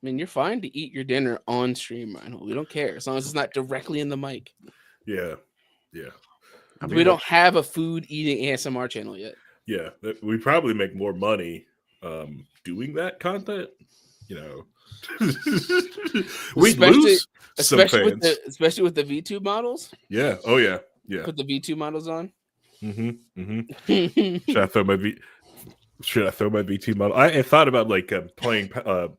mean, you're fine to eat your dinner on stream, Reinhold. We don't care as long as it's not directly in the mic. Yeah. We don't have a food eating ASMR channel yet. Yeah, we probably make more money doing that content. We lose some fans, especially with the V2 models. Yeah. Oh yeah. Put the V2 models on. Should I throw my V2 model? I thought about playing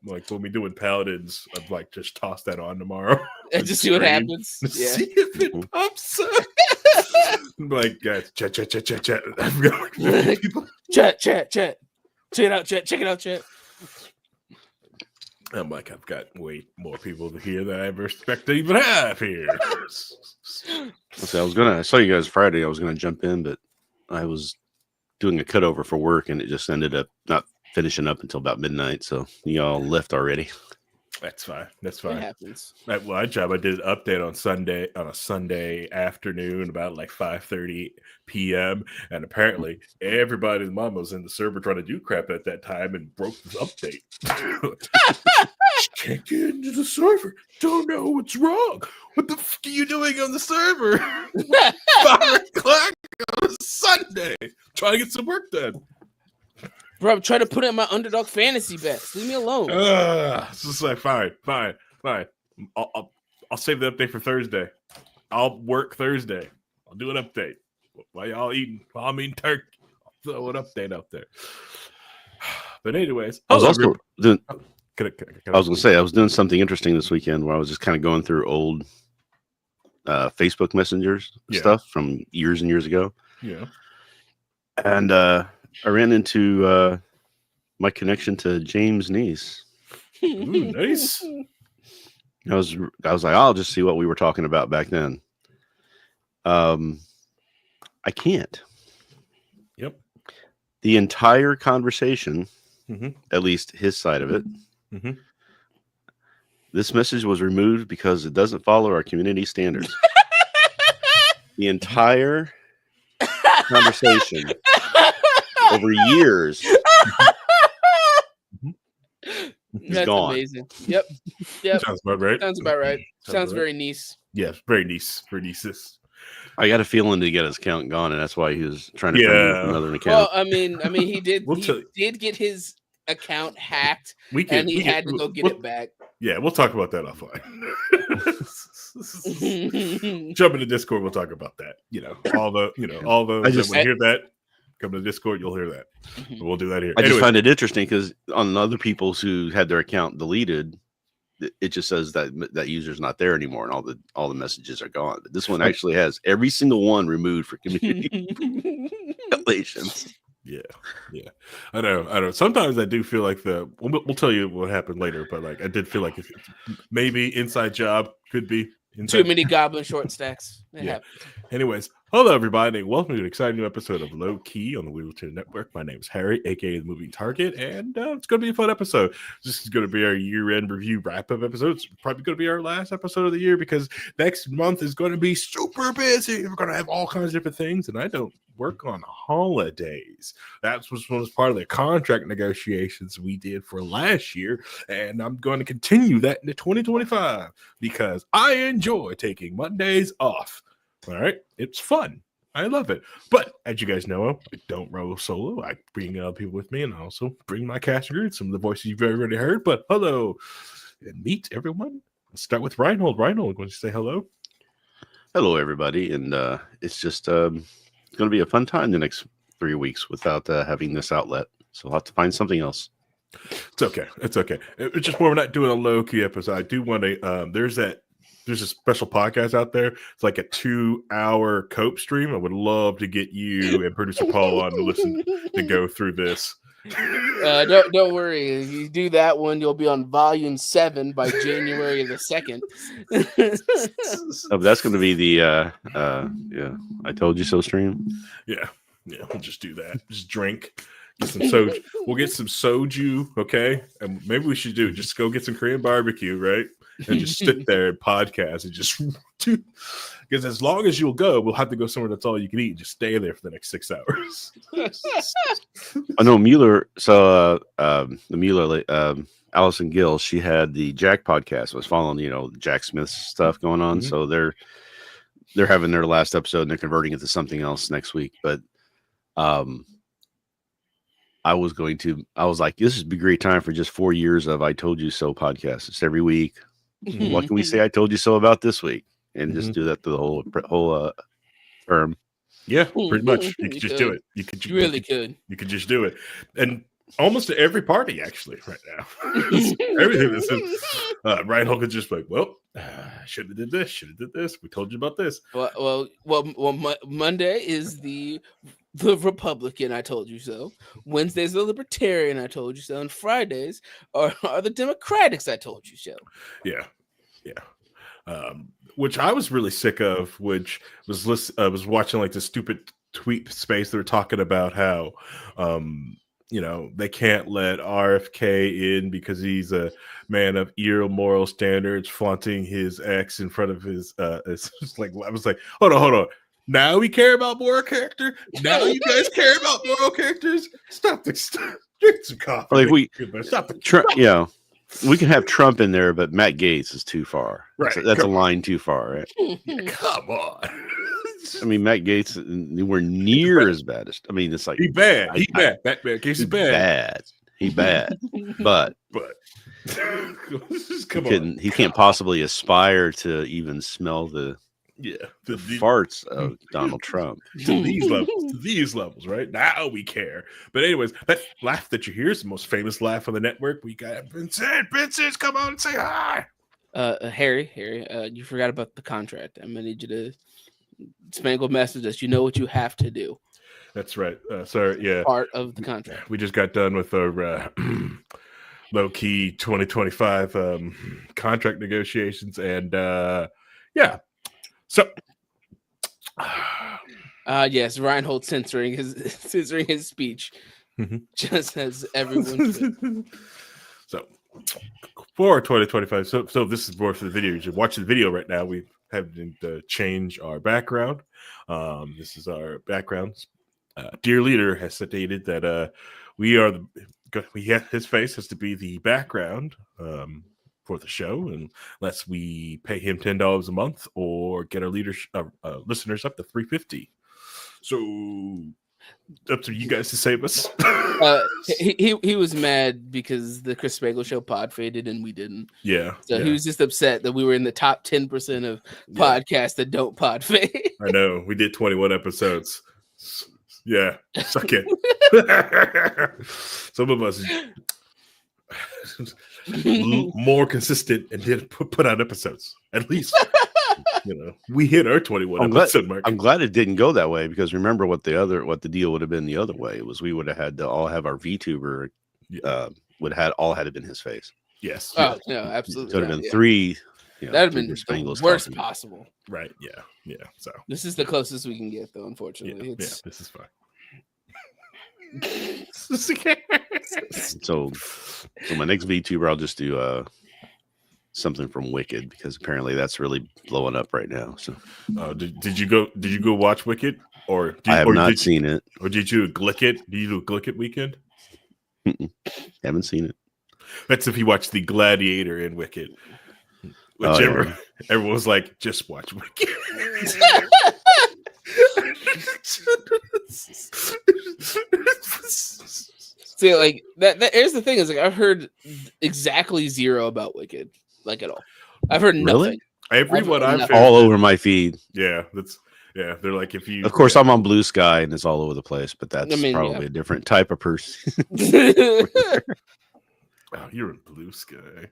like when we doing Paladins. I'd like just toss that on tomorrow and just see what happens. Yeah. See if it pops up. Like guys, chat. Chat. Check it out, chat. Check it out, chat. I'm like, I've got way more people here than I ever expect to even have here. I saw you guys Friday. I was gonna jump in, but I was doing a cutover for work, and it just ended up not finishing up until about midnight. So you all left already. That's fine. It happens. At my job, I did an update on a Sunday afternoon about like 5:30 p.m. And apparently everybody's mom was in the server trying to do crap at that time and broke this update. Can't get into the server. Don't know what's wrong. What the fuck are you doing on the server? 5 o'clock on a Sunday. Trying to get some work done. Bro, I'm trying to put in my underdog fantasy bets. Leave me alone. It's just like fine. I'll save the update for Thursday. I'll work Thursday. I'll do an update. While y'all eating, while I'm eating turkey, I'll throw an update out there. But anyways, I was also doing. I was gonna say I was doing something interesting this weekend where I was just kind of going through old Facebook messengers stuff from years and years ago. Yeah, and I ran into my connection to James Neese. Ooh, nice. I was like, I'll just see what we were talking about back then. I can't. Yep. The entire conversation, at least his side of it. This message was removed because it doesn't follow our community standards. The entire conversation over years. That's gone. Amazing. Yep. Sounds about right. Sounds very nice. Yes, very nice. Very nice. I got a feeling to get his account gone, and that's why he was trying to find another account. Well, I mean, he did. He did get his account hacked, and he had to go get it back. Yeah, we'll talk about that offline. Jump into Discord, we'll talk about that. All the when you hear that, come to Discord, you'll hear that. We'll do that here. I just find it interesting because on other people's who had their account deleted, it just says that user's not there anymore, and all the messages are gone. But this one actually has every single one removed for community relations. Yeah. I know. Sometimes I do feel like we'll tell you what happened later, but like I did feel like maybe inside job could be too many goblin short stacks. Anyways, hello everybody, and welcome to an exciting new episode of Low Key on the Wheelchair Network. My name is Harry, aka the Moving Target, and it's going to be a fun episode. This is going to be our year-end review wrap-up episode. It's probably going to be our last episode of the year because next month is going to be super busy. We're going to have all kinds of different things, and I don't work on holidays. That was part of the contract negotiations we did for last year, and I'm going to continue that into 2025 because I enjoy taking Mondays off. All right, it's fun. I love it. But as you guys know, I don't roll solo. I bring other people with me, and I also bring my cast and crew, some of the voices you've already heard. But hello, and meet everyone. Let's start with Reinhold. Reinhold, want to say hello? Hello, everybody, and it's just going to be a fun time the next 3 weeks without having this outlet. So I'll have to find something else. It's okay. It's just more we're not doing a low-key episode. I do want to there's a special podcast out there. It's like a 2-hour cope stream. I would love to get you and producer Paul on to go through this. Don't worry. If you do that one, you'll be on volume 7 by January the 2nd. Oh, that's going to be the I told you so stream. Yeah, we'll just do that. Just drink. Get some soju. We'll get some soju, okay? And maybe we should just go get some Korean barbecue, right? and just sit there and podcast and just because as long as you'll go, we'll have to go somewhere that's all you can eat and just stay there for the next 6 hours. I know Mueller. So the Mueller, Allison Gill, she had the Jack podcast. Was following Jack Smith's stuff going on. Mhm. So they're having their last episode and they're converting it to something else next week. But I was like, this would be a great time for just 4 years of I Told You So podcast. It's every week. What can we say I told you so about this week? And just do that to the whole term. Yeah, pretty much. You could You just do could. it. You could You really could. You could just do it. And almost to every party, actually, right now. Everything that's in, Ryan Hulk is just like, well, should have did this, should have did this. We told you about this. Well, Monday is the Republican, I told you so. Wednesday's the Libertarian, I told you so. And Fridays are the Democrats, I told you so. Yeah, which I was really sick of. Which was was watching like the stupid tweet space. They were talking about how, they can't let RFK in because he's a man of moral standards, flaunting his ex in front of his. It's just like I was like, hold on. Now we care about moral character. Now you guys care about moral characters. Stop this. Drink some coffee. Like Stop the Trump, we can have Trump in there, but Matt Gaetz is too far. Right. That's a line too far, right? Come on. I mean, Matt Gaetz nowhere near as bad as. I mean, it's like He bad. Matt Gaetz is bad. He bad, but come on. he can't possibly aspire to even smell the farts of Donald Trump. To these levels, right? Now we care. But anyways, that laugh that you hear is the most famous laugh on the network. We got Vincent. Vincent, come on and say hi. Harry, you forgot about the contract. I'm gonna need you to Spangle message us. You know what you have to do. That's right. Sorry, yeah. Part of the contract. We just got done with our low key 2025 contract negotiations, and yeah. So, yes, Ryan Holt censoring his speech, just as everyone should. So, for 2025, so this is more for the video. You're watching the video right now. We have to change our background. This is our backgrounds. Dear Leader has stated that his face has to be the background for the show, unless we pay him $10 a month or get our listeners up to $350. So up to you guys to save us. He was mad because the Chris Spangle show pod faded and we didn't. Yeah. So he was just upset that we were in the top 10% of podcasts that don't pod fade. I know. We did 21 episodes. Yeah. Suck it. Some of us more consistent and did put out episodes. At least we hit our 21 episode mark. I'm glad it didn't go that way, because remember what the deal would have been the other way was we would have had to all have our VTuber all had it been his face. Yes. Oh no, absolutely. So it would have been three. That'd have been the worst possible. Right. Yeah. So this is the closest we can get, though. Unfortunately, this is fine. So my next VTuber, I'll just do something from Wicked, because apparently that's really blowing up right now. So did you go watch Wicked, or I have not seen it, or did you Glick it? Did you do Glick It weekend? Haven't seen it. That's if you watch the Gladiator in Wicked. Whichever. Everyone was like, just watch Wicked. See, like that. Here's the thing: is like I've heard exactly zero about Wicked, like at all. I've heard nothing. Really? Everyone I've all over my feed. Yeah, they're like, if you. Of course, I'm on Blue Sky and it's all over the place, but that's probably a different type of person. Oh, you're in Blue Sky.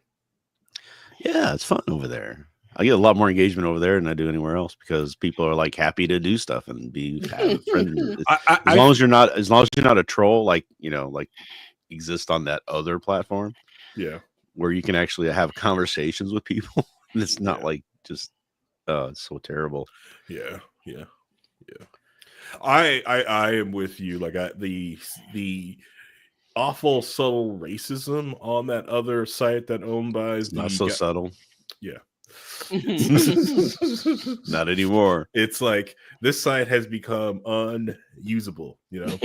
Yeah, it's fun over there. I get a lot more engagement over there than I do anywhere else, because people are like happy to do stuff and be friendly. As long as you're not a troll, like exist on that other platform. Yeah, where you can actually have conversations with people. And it's not like just it's so terrible. Yeah. I am with you. Like the awful subtle racism on that other site that owned by not so subtle. Yeah. Not anymore. It's like this site has become unusable. You know,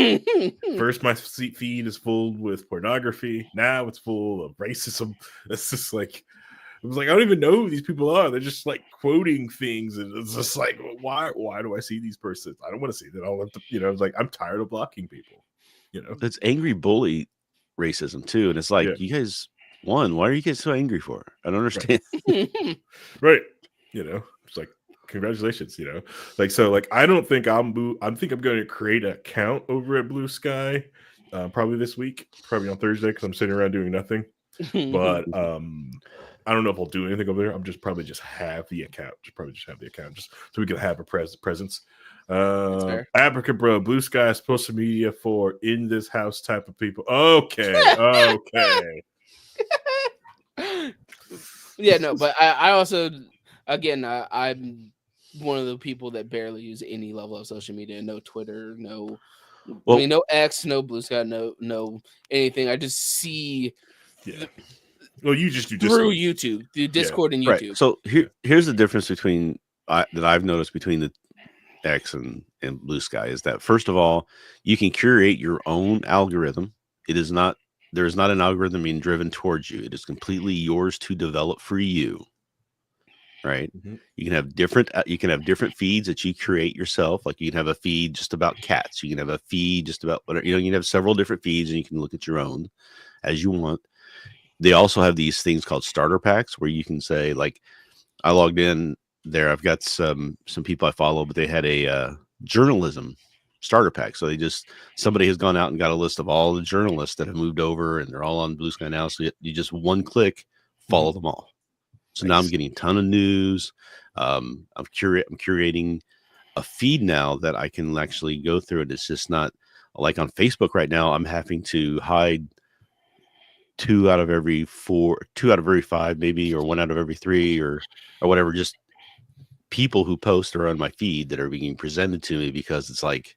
first my feed is full with pornography. Now it's full of racism. It's just like it was like I don't even know who these people are. They're just like quoting things, and it's just like why do I see these persons? I don't want to see that. All you know, it's like I'm tired of blocking people. You know, That's angry bully racism too, and it's like you guys. Why are you guys so angry for? I don't understand. Right. You know, it's like, congratulations, you know, like, so like, I think I'm going to create an account over at Blue Sky, probably this week, probably on Thursday. Cause I'm sitting around doing nothing, but, I don't know if I'll do anything over there. I'm just probably just have the account, just so we can have a presence. Abracabro, Blue Sky is social media for in this house type of people. Okay. Yeah, no, but I also, again, I'm one of the people that barely use any level of social media. No Twitter, no X, no Blue Sky, no anything. I just see. Yeah. Well, you just do through YouTube, through Discord and YouTube. Right. So here's the difference between that I've noticed between the X and Blue Sky is that, first of all, you can curate your own algorithm. There is not an algorithm being driven towards you. It is completely yours to develop for you. Right. Mm-hmm. You can have different feeds that you create yourself. Like you can have a feed just about cats. You can have a feed just about whatever, you can have several different feeds and you can look at your own as you want. They also have these things called starter packs where you can say, like, I logged in there. I've got some people I follow, but they had a journalism starter pack. So somebody has gone out and got a list of all the journalists that have moved over and they're all on Blue Sky now. So you just one click, follow them all. So nice. Now I'm getting a ton of news. I'm curating a feed now that I can actually go through it. It's just not like on Facebook right now. I'm having to hide 2 out of every 5, maybe, or 1 out of every 3 or whatever, just people who post or on my feed that are being presented to me, because it's like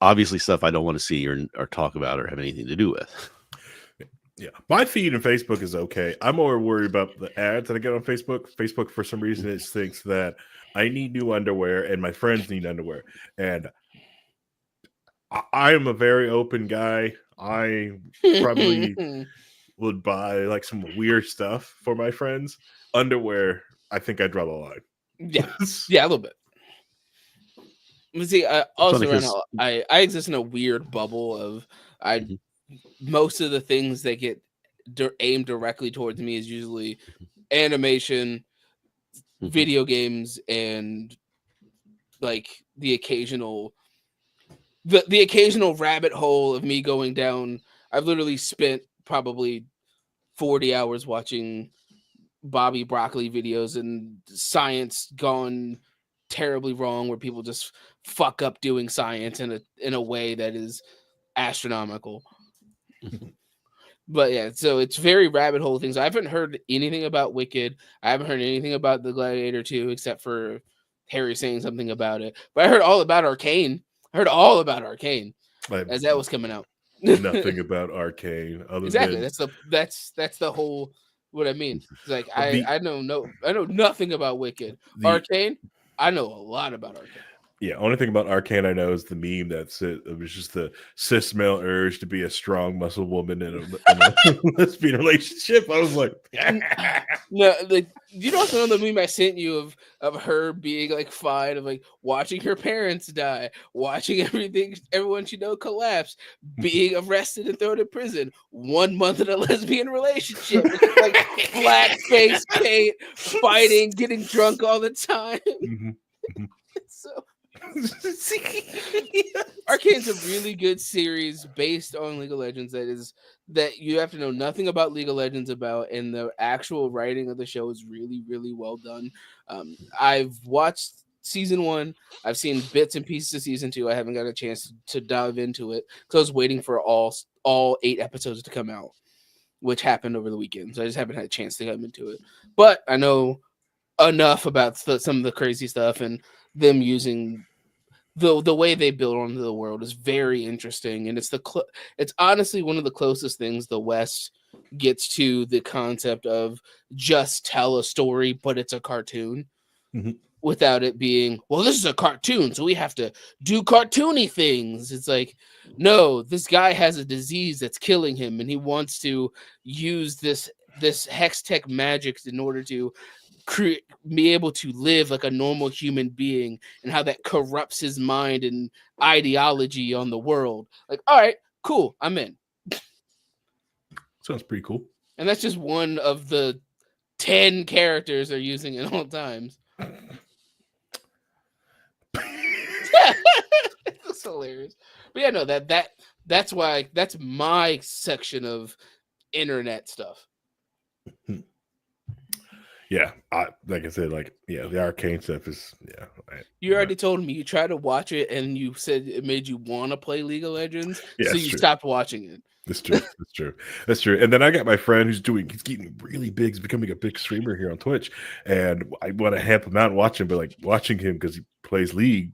obviously stuff I don't want to see or talk about or have anything to do with. Yeah, my feed on Facebook is okay. I'm more worried about the ads that I get on Facebook. Facebook, for some reason, it thinks that I need new underwear and my friends need underwear. And I am a very open guy. I probably would buy like some weird stuff for my friends. Underwear, I think I'd draw the line. Yeah, a little bit. See, I exist in a weird bubble of most of the things that get aimed directly towards me is usually animation, video games, and like the occasional rabbit hole of me going down. I've literally spent probably 40 hours watching Bobby Broccoli videos and science gone terribly wrong, where people just fuck up doing science in a way that is astronomical. But yeah, so it's very rabbit hole things. I haven't heard anything about Wicked. I haven't heard anything about the Gladiator 2 except for Harry saying something about it. But I heard all about Arcane. As that was coming out. Nothing about Arcane. Exactly. That's the whole what I mean. It's like I know nothing about Wicked. Arcane, I know a lot about Arcane. Yeah, only thing about Arcane I know is the meme that's it. It was just the cis male urge to be a strong muscle woman in a lesbian relationship. I was like, no, like, you also know the meme I sent you of her being like fine, of like watching her parents die, watching everyone she know collapse, being arrested and thrown in prison, 1 month in a lesbian relationship, like blackface paint, fighting, getting drunk all the time. So Arcane's a really good series based on League of Legends that you have to know nothing about League of Legends about, and the actual writing of the show is really, really well done. I've watched season 1. I've seen bits and pieces of season 2. I haven't got a chance to dive into it because I was waiting for all 8 episodes to come out, which happened over the weekend. So I just haven't had a chance to get into it. But I know enough about some of the crazy stuff, and them using the way they build onto the world is very interesting, and it's honestly one of the closest things the West gets to the concept of just tell a story, but it's a cartoon. Mhm. Without it being, well, this is a cartoon, so we have to do cartoony things. It's like, no, this guy has a disease that's killing him, and he wants to use this hex tech magic in order to be able to live like a normal human being, and how that corrupts his mind and ideology on the world. Like, all right, cool, I'm in. Sounds pretty cool. And that's just one of the 10 characters they're using at all times. It's hilarious. But yeah, no, that's why that's my section of internet stuff. Yeah, like I said, the arcane stuff is You already told me you tried to watch it and you said it made you want to play League of Legends, Yeah, so you stopped watching it. That's true. That's true. That's true. And then I got my friend he's getting really big. He's becoming a big streamer here on Twitch, and I want to help him out and watch him, but like watching him because he plays League.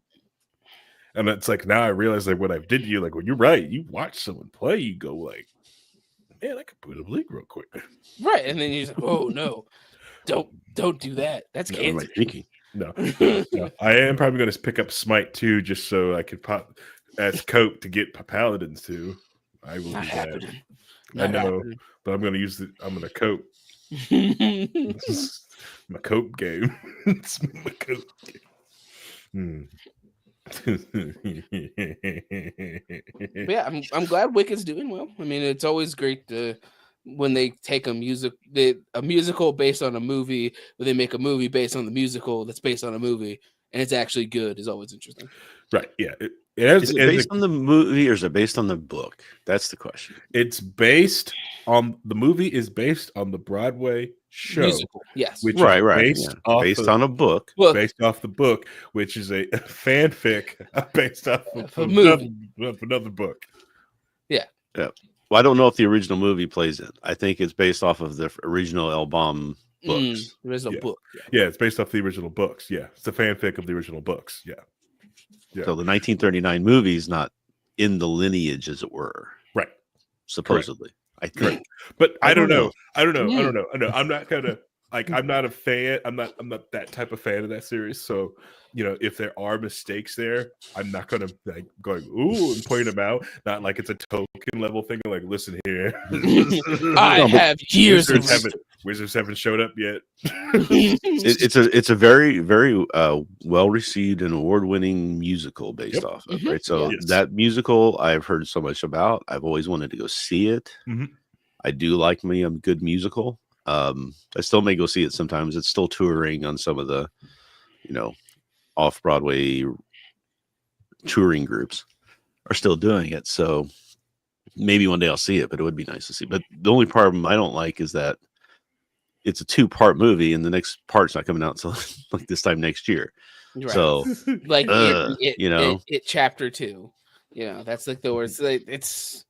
And it's like now I realize like what I did to you, like when you're right, you watch someone play, you go like, man, I could boot up League real quick. Right. And then you're like, oh no, don't do that. That's What am I cancer. thinking? No. I am probably going to pick up Smite too, just so I could pop as cope to get Paladins too. I will Not do happening. that. I Not know, happening. but I'm going to use I'm going to cope. This is my cope game. It's my cope game. But yeah, I'm glad Wicked's doing well. I mean, it's always great when they take a musical based on a movie, or they make a movie based on the musical that's based on a movie, and it's actually good. Is always interesting. Right? Yeah. Is it based on the movie or is it based on the book? That's the question. It's based on the movie is based on the Broadway show, Musical, yes. which Right. is based on a book. based off the book, which is a fanfic based off of another book. Yeah. Well, I don't know if the original movie plays it. I think it's based off of the original Elbom books. Original book. Yeah, it's based off the original books. Yeah, it's a fanfic of the original books. Yeah. So the 1939 movie is not in the lineage, as it were. Right. Supposedly. I think. Correct. But I don't know. I don't Yeah. know. I'm not gonna I'm not a fan. I'm not that type of fan of that series. So, if there are mistakes there, I'm not gonna like going ooh and point them out. Not like it's a token level thing. Like, listen here, I have years of Wizards haven't showed up yet. It's a very, very well received and award winning musical based off of, right? So that musical I've heard so much about. I've always wanted to go see it. Mhm. I do like me a good musical. I still may go see it sometimes. It's still touring on some of the, off Broadway touring groups are still doing it. So maybe one day I'll see it, but it would be nice to see. But the only problem I don't like is that it's a 2-part movie and the next part's not coming out until like this time next year. Right. So like it chapter 2. That's like the words. It's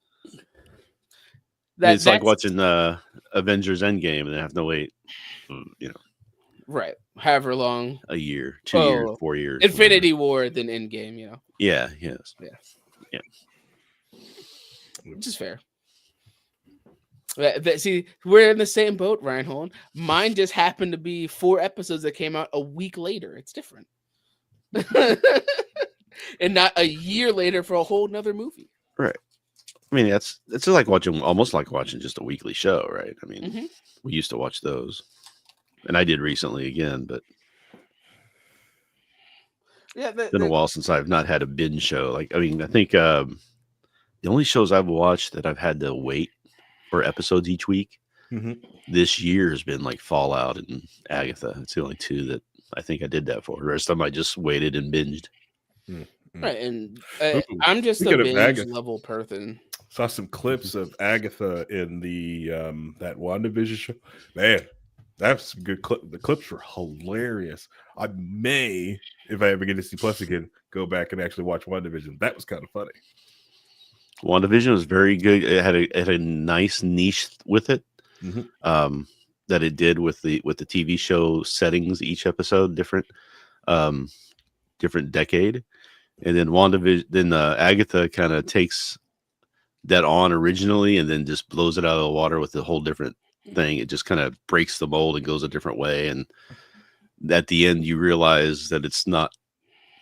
like watching Avengers Endgame and they have to wait, right. However long, a year, 2 years, 4 years, Infinity War, then Endgame. Yeah. Yes. Yeah. Which is fair. See, we're in the same boat, Reinhold. Mine just happened to be 4 episodes that came out a week later. It's different. And not a year later for a whole nother movie. Right. I mean, it's like almost like watching just a weekly show, right? I mean, we used to watch those. And I did recently again, but it's been a while since I've not had a binge show. I think the only shows I've watched that I've had to wait for episodes each week this year has been like Fallout and Agatha. It's the only 2 that I think I did that for. The rest of them I just waited and binged. Right, and I'm just a binge level person. Saw some clips of Agatha in the that WandaVision show. Man, that's a good clip. The clips were hilarious. I may, if I ever get Disney Plus again, go back and actually watch WandaVision. That was kind of funny. WandaVision was very good. It had a nice niche with it. That it did with the TV show settings. Each episode different decade, and then WandaVision. Then Agatha kind of takes that on originally and then just blows it out of the water with a whole different thing. It just kind of breaks the mold and goes a different way. And at the end, you realize that it's not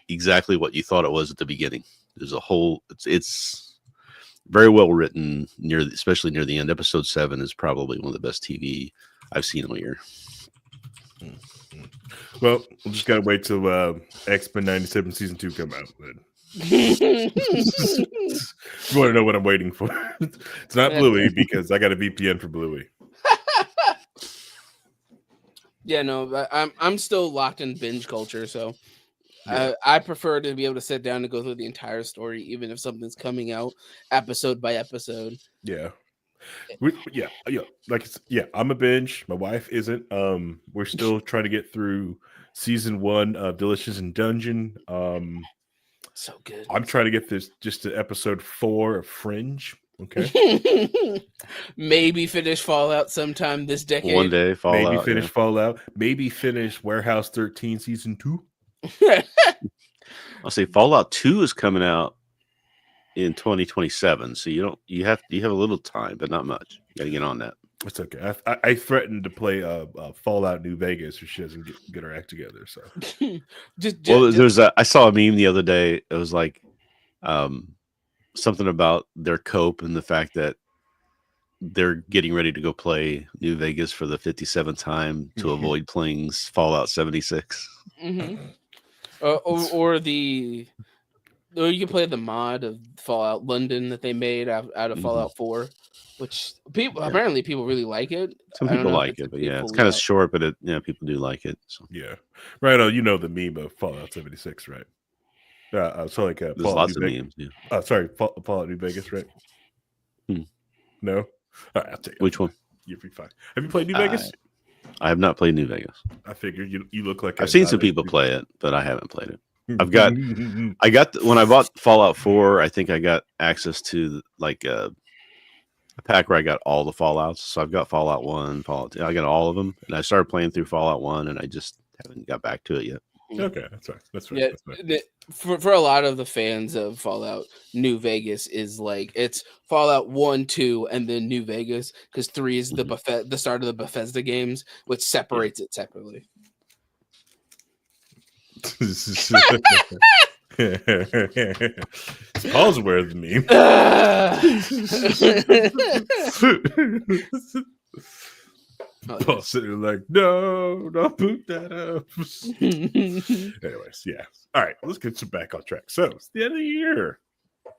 exactly what you thought it was at the beginning. There's a whole, it's very well written especially near the end. Episode 7 is probably one of the best TV I've seen all year. Well, we'll just gotta wait till X-Men 97 season 2 come out. But you want to know what I'm waiting for? It's not Bluey because I got a VPN for Bluey. Yeah, no, I'm still locked in binge culture, so I prefer to be able to sit down and go through the entire story, even if something's coming out episode by episode. Yeah. I'm a binge. My wife isn't. We're still trying to get through season 1 of Delicious in Dungeon. So good. I'm trying to get this just to episode 4 of Fringe. Okay. Maybe finish Fallout sometime this decade. One day, Fallout. Maybe finish Fallout. Maybe finish Warehouse 13 season 2. I'll say Fallout 2 is coming out in 2027, so you have a little time, but not much. You got to get on that. It's okay. I threatened to play Fallout New Vegas if she doesn't get her act together. So, I saw a meme the other day. It was like, something about their cope and the fact that they're getting ready to go play New Vegas for the 57th time to avoid playing Fallout 76. Mm-hmm. Or you can play the mod of Fallout London that they made out of Fallout 4. Which apparently people really like it. Some people like it, but it's kind of short, but people do like it. So. Yeah, right. Oh, you know the meme of Fallout 76, right? So like there's lots of memes. Yeah. Sorry, Fallout New Vegas, right? No. All right, I'll take it. Which one? You'll be fine. Have you played New Vegas? I have not played New Vegas. I figured you look like I've seen some people play it, but I haven't played it. When I bought Fallout 4, I think I got access to like a pack where I got all the Fallouts. So I've got Fallout 1, Fallout 2. I got all of them, and I started playing through Fallout 1, and I just haven't got back to it yet. Okay, that's right. That's right. Yeah, that's right. For a lot of the fans of Fallout, New Vegas is like it's Fallout 1, 2, and then New Vegas because 3 is the start of the Bethesda games, which separates it separately. Paul's aware of the meme. Paul's sitting there like, no, don't put that up. Anyways, yeah. All right, let's get back on track. So it's the end of the year.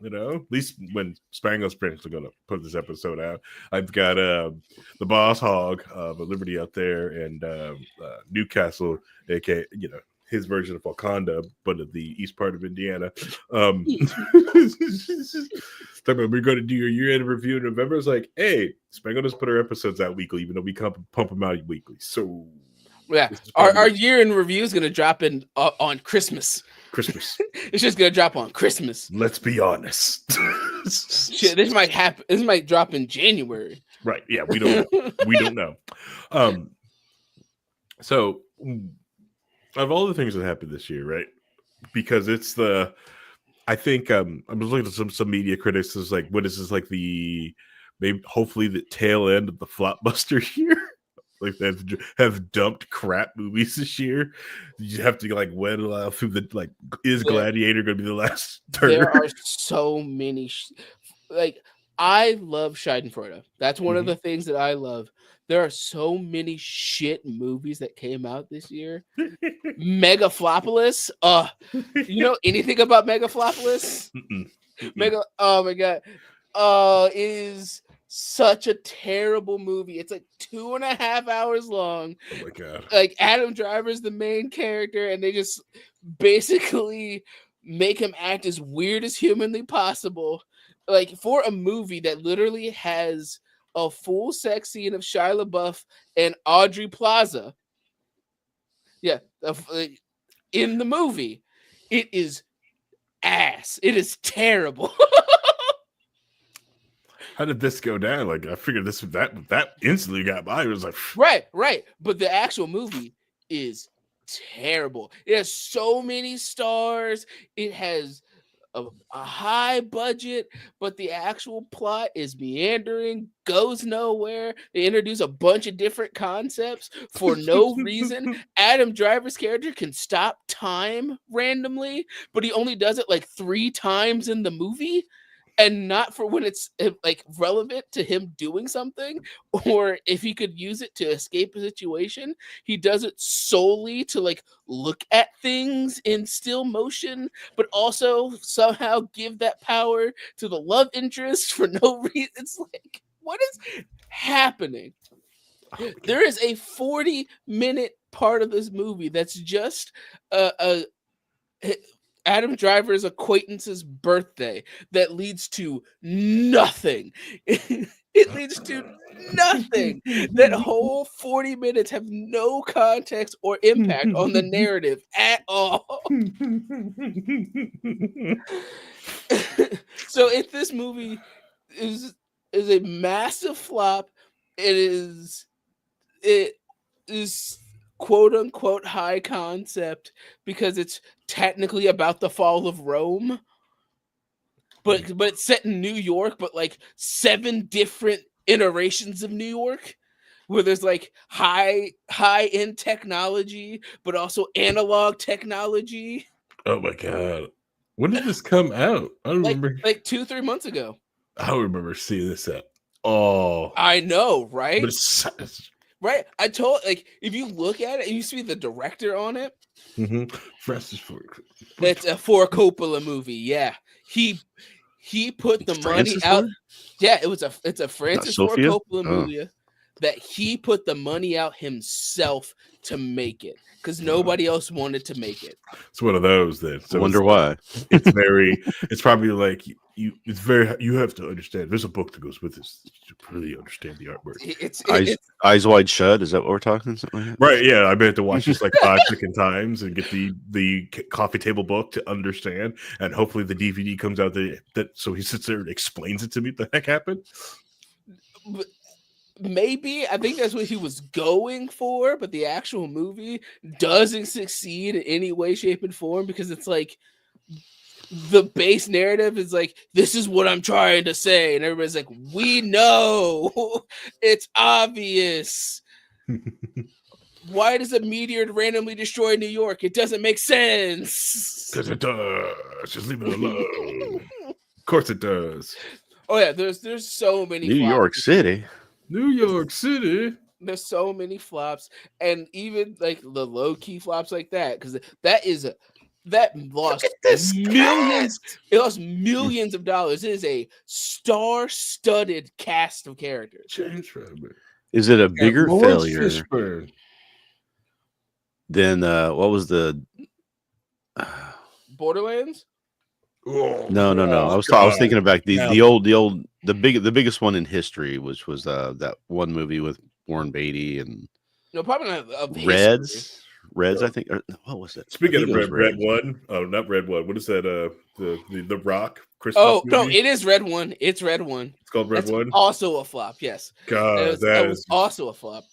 At least when Spangled Springs are going to put this episode out, I've got the Boss Hog of Liberty out there and Newcastle, aka his version of Wakanda, but of the east part of Indiana. We're going to do your year-end review in November. It's like, hey, Spangled just put our episodes out weekly, even though we pump them out weekly. So yeah, our year-end review is going to drop in on Christmas. It's just going to drop on Christmas. Let's be honest. Shit, this might happen. This might drop in January. Right? Yeah, we don't know. So. Of all the things that happened this year, right? Because it's I think I was looking at some media critics is like, what is this like hopefully the tail end of the Flopbuster year? Like they have dumped crap movies this year. You have to like whittle through the is Gladiator going to be the last turn? There are so many I love Schadenfreude. That's one of the things that I love. There are so many shit movies that came out this year. Megaflopolis. You know anything about Megaflopolis? Oh my god. It is such a terrible movie. It's like 2.5 hours long. Oh my god. Like Adam Driver's the main character, and they just basically make him act as weird as humanly possible. Like for a movie that literally has a full sex scene of Shia LaBeouf and Aubrey Plaza. Yeah, in the movie, it is ass. It is terrible. How did this go down? Like I figured that instantly got by. It was like right. But the actual movie is terrible. It has so many stars. It has a high budget, but the actual plot is meandering, goes nowhere. They introduce a bunch of different concepts for no reason. Adam Driver's character can stop time randomly, but he only does it like 3 times in the movie. And not for when it's like relevant to him doing something, or if he could use it to escape a situation. He does it solely to like look at things in still motion, but also somehow give that power to the love interest for no reason. It's like, what is happening? There is a 40-minute part of this movie that's just a Adam Driver's acquaintance's birthday that leads to nothing. It leads to nothing. That whole 40 minutes have no context or impact on the narrative at all. So if this movie is a massive flop, it is quote unquote high concept because it's technically about the fall of Rome, but it's set in New York, but like 7 different iterations of New York, where there's like high end technology, but also analog technology. Oh my god, when did this come out? I don't remember. Like 2-3 months ago. I don't remember seeing this at all. I know, right? But it's right. I told, like, if you look at it, you see the director on it. Francis Ford. It's for a Coppola movie. Yeah, he put the money out. Yeah, it's a Francis Ford Coppola movie that he put the money out himself to make it because nobody else wanted to make it. It's one of those then. So I wonder why. It's probably like you have to understand. There's a book that goes with this to really understand the artwork. It's Eyes Wide Shut. Is that what we're talking? Something like that? Right. Yeah. I had to watch this like 5 second times and get the coffee table book to understand. And hopefully the DVD comes out that so he sits there and explains it to me what the heck happened. Maybe I think that's what he was going for, but the actual movie doesn't succeed in any way, shape, and form because it's like the base narrative is like, this is what I'm trying to say, and everybody's like, we know, it's obvious. Why does a meteor randomly destroy New York? It doesn't make sense. Because it does. Just leave it alone. Of course it does. Oh yeah, there's so many New York City. New York City. There's so many flops, and even like the low key flops like that, because that lost millions. It lost millions of dollars. It is a star-studded cast of characters. James Rabbit. Is it a bigger failure Fishburne than what was the Borderlands? Oh, no. I was thinking about the biggest one in history, which was that one movie with Warren Beatty and probably not of Reds. I think. Or, what was it? Speaking of Red One, oh, not Red One. What is that? The Rock. Christmas no, it is Red One. It's Red One. It's called Red One. Also a flop. Yes. God, that was also a flop.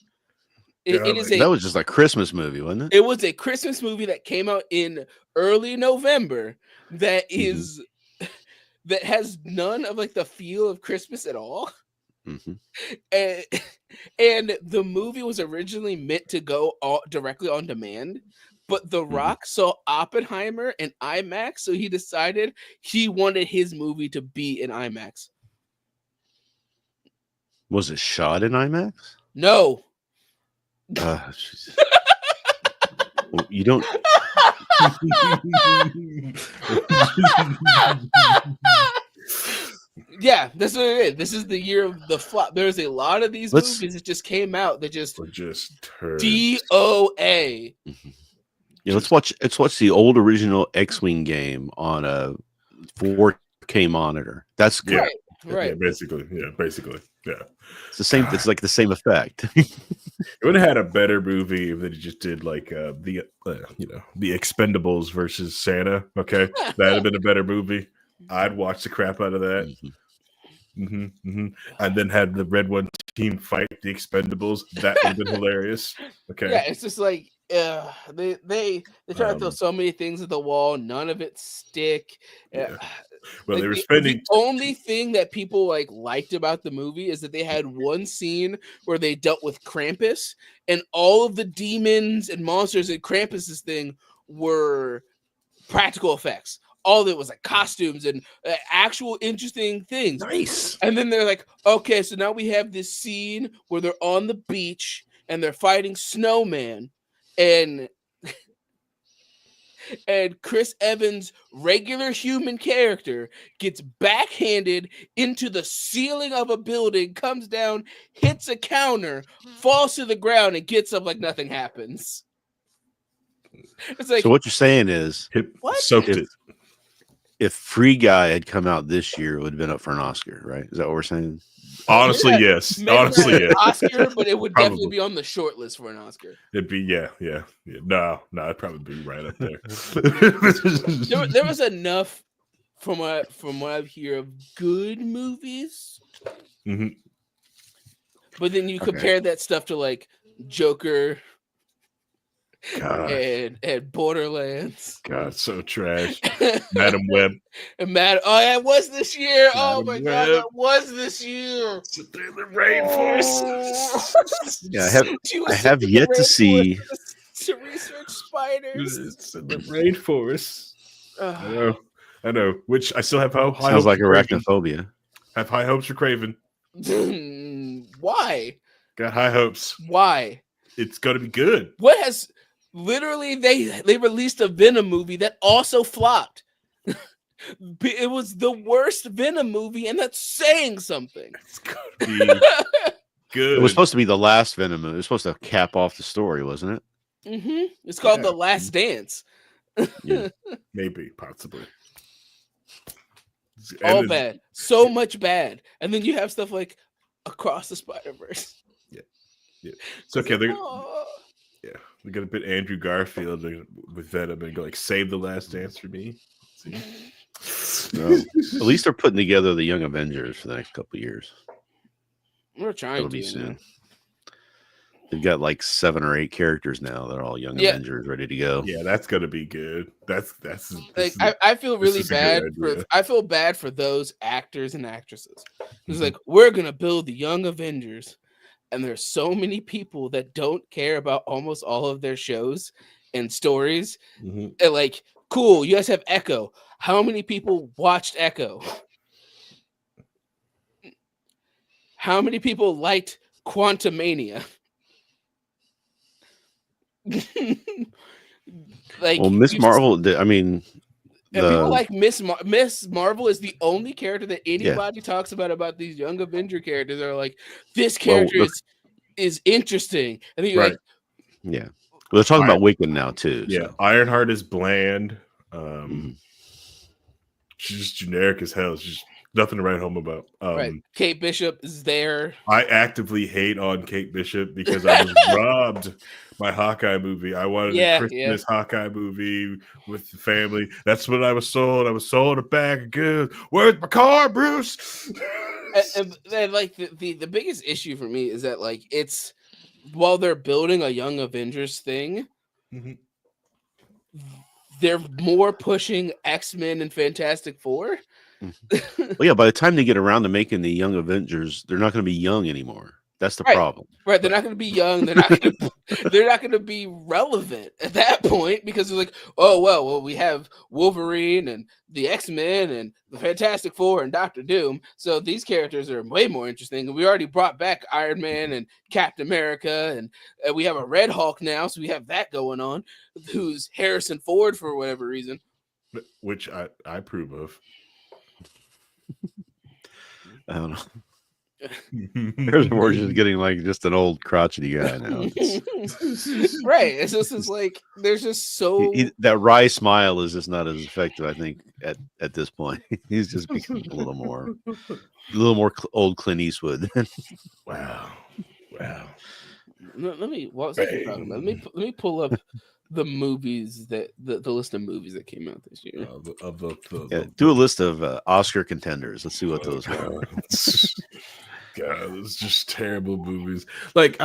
That was just a Christmas movie, wasn't it? It was a Christmas movie that came out in early November. That is that has none of like the feel of Christmas at all. And the movie was originally meant to go directly on demand, but The Rock saw Oppenheimer in IMAX, so he decided he wanted his movie to be in IMAX. Was it shot in IMAX? No. Well, you don't. Yeah, that's what it is. This is the year of the flop. There's a lot of these movies that just came out that just DOA. Yeah, let's watch the old original X-Wing game on a 4K monitor. That's good. Right. Yeah, basically. Yeah. It's the same. It's like the same effect. It would have had a better movie if it just did like the Expendables versus Santa. Okay, that'd have been a better movie. I'd watch the crap out of that. And then had the Red One team fight the Expendables. That would have been hilarious. Okay. Yeah, it's just like they try to throw so many things at the wall. None of it stick. Yeah. Well, Like they were spending. the only thing that people liked about the movie is that they had one scene where they dealt with Krampus, and all of the demons and monsters in Krampus's thing were practical effects. All of it was like costumes and actual interesting things. Nice. And then they're like, okay, so now we have this scene where they're on the beach and they're fighting snowman, and Chris Evans' regular human character gets backhanded into the ceiling of a building, comes down, hits a counter, falls to the ground, and gets up like nothing happens. It's like, So what you're saying is, What? Soaked it. if Free Guy had come out this year, it would have been up for an Oscar, right? Is that what we're saying? Honestly, Yeah, yes. maybe Honestly, not yes. an Oscar, but it would definitely Probably. be on the short list for an Oscar. It'd be yeah. No, it'd probably be right up there. There was enough from what I hear of good movies, Mhm. but then you Okay. compare that stuff to like Joker God, and Borderlands. God, so trash. Madam Web. And oh, that was this year. Oh Madam my god, Web. that was this year. Sit there in the rainforest. Yeah, She was I have in the yet to see. rainforest to research spiders. It's in the rainforest. Ugh. I know. Which I still have high Sounds hopes like for Craven. arachnophobia. Have high hopes for Craven. Why? Got high hopes. Why? It's gonna be good. What has literally they released a Venom movie that also flopped. It was the worst Venom movie, and that's saying something. It's gonna be good. It was supposed to be the last Venom movie. It was supposed to cap off the story, wasn't it? It's called Yeah. The Last Dance. Maybe, possibly. All And bad, so much bad, and then you have stuff like Across the Spider-Verse. It's okay. They're Oh. gonna put Andrew Garfield with Venom and go like, "Save the Last Dance for me." See? No. At least they're putting together the Young Avengers for the next couple of years. We're trying It'll to be man. soon. They've got like 7 or 8 characters now. They're all Young Yeah. Avengers ready to go. Yeah, that's gonna be good. That's Like I feel this really is a bad good for idea. I feel bad for those actors and actresses. It's Mhm. like we're gonna build the Young Avengers, and there's so many people that don't care about almost all of their shows and stories. Mhm. And like, cool, you guys have Echo. How many people watched Echo? How many people liked Quantumania? Like, Well, Miss you just- Marvel, I mean, And people like Miss Marvel is the only character that anybody talks about these Young Avenger characters. They're like, this character is interesting. And then you're Right. like, yeah. Well, they're talking about Wiccan now too. Yeah, So. Ironheart is bland. Mhm. She's just generic as hell. She's just nothing to write home about. right, Kate Bishop is there. I actively hate on Kate Bishop because I was robbed my Hawkeye movie. I wanted a Christmas Hawkeye movie with the family. That's what I was sold. I was sold a bag of goods. Where's my car, Bruce? And like the biggest issue for me is that like it's while they're building a Young Avengers thing, Mhm. they're more pushing X-Men and Fantastic Four. Well, yeah, by the time they get around to making the Young Avengers, they're not going to be young anymore. That's the Right. problem. Right, they're not going to be young. They're not going to. They're not going to be relevant at that point because it's like, oh well, we have Wolverine and the X-Men and the Fantastic Four and Doctor Doom. So these characters are way more interesting. And we already brought back Iron Man and Captain America, and we have a Red Hulk now, so we have that going on. Who's Harrison Ford for whatever reason. Which I approve of. I don't know. Harrison Ford's just getting like just an old crotchety guy now. Right. It's just like there's just so That wry smile is just not as effective, I think, at this point. He's just becoming a little more old Clint Eastwood. Wow. Let me. What was I talking about? Let me pull up the movies that the list of movies that came out this year. Yeah, do a list of Oscar contenders. Let's see what those are. God, it's just terrible movies. Like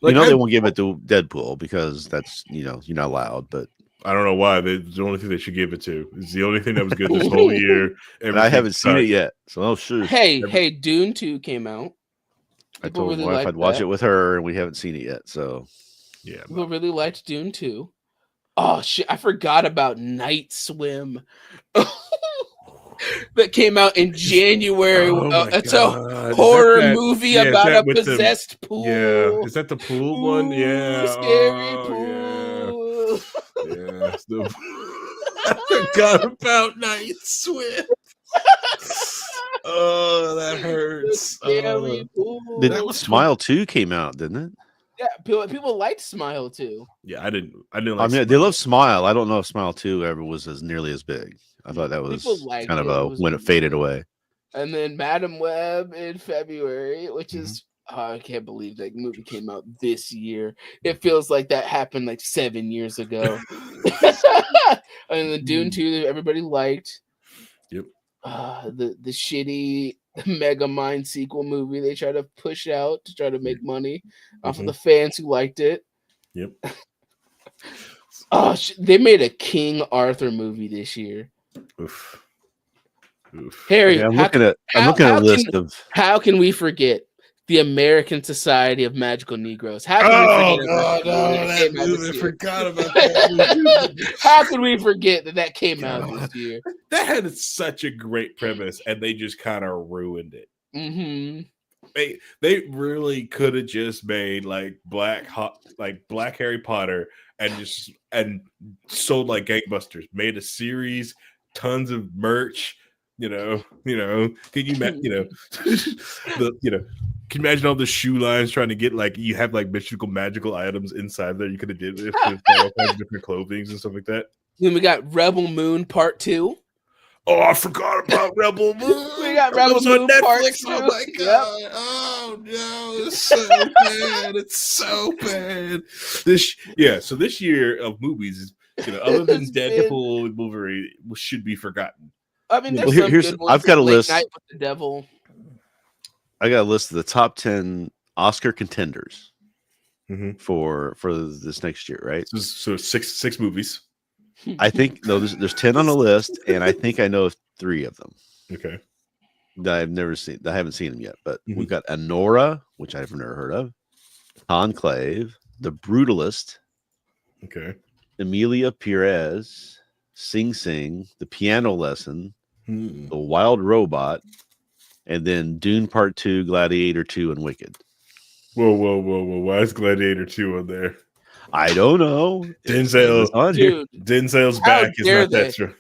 You know, they won't give it to Deadpool because that's, you know, you're not allowed. But I don't know why. It's the only thing they should give it to. It's the only thing that was good this whole year. and I haven't seen it yet. So, oh, sure. Hey, Dune 2 came out. I People told my really wife liked I'd watch that. it with her, and we haven't seen it yet. So, yeah. People really liked Dune 2. Oh, shit. I forgot about Night Swim. That came out in January. It's a horror movie about a possessed pool. Yeah, is that the pool one? Yeah, Scary pool. Yeah. I forgot about Night Swim. Oh, that hurts. Scary pool. Smile 2 came out, didn't it? Yeah, people liked Smile too. Yeah, I didn't. Like I mean, they love Smile. I don't know if Smile 2 ever was as nearly as big. I thought that was kind of when it faded away. And then Madam Web in February, which is I can't believe that movie came out this year. It feels like that happened like 7 years ago. And then Dune 2 that everybody liked. Yep. The shitty Megamind sequel movie they try to push out to try to make money off of the fans who liked it. Yep. They made a King Arthur movie this year. Oof. Harry, I'm looking at a list of. How can we forget the American Society of Magical Negroes? How can we forget that movie? I forgot about that. How can we forget that came out this year? That had such a great premise, and they just kind of ruined it. Mm-hmm. They really could have just made like Black Harry Potter and sold like gangbusters. Made a series, tons of merch. Can you can you imagine all the shoe lines trying to get like you have like magical items inside there you could have did with all kinds of different clothings and stuff like that. Then we got Rebel Moon Part 2. Oh, I forgot about Rebel Moon. We got Rebel Moon on Netflix. Part 2. Oh my god. Yep. Oh no, it's so bad. It's so bad. So this year of movies is other than Deadpool and Wolverine should be forgotten. I mean, there's some good ones. I've got a list. Night with the Devil. I got a list of the top 10 Oscar contenders for this next year, right? So six movies. I think there's 10 on the list, and I think I know of 3 of them. Okay. That I've never seen. I haven't seen them yet, but we've got Anora, which I've never heard of, Conclave, The Brutalist, okay, Emilia Perez, Sing Sing, The Piano Lesson, The Wild Robot, and then Dune Part 2, Gladiator 2, and Wicked. Whoa. Why is Gladiator 2 on there? I don't know. Denzel's back. Is not that true.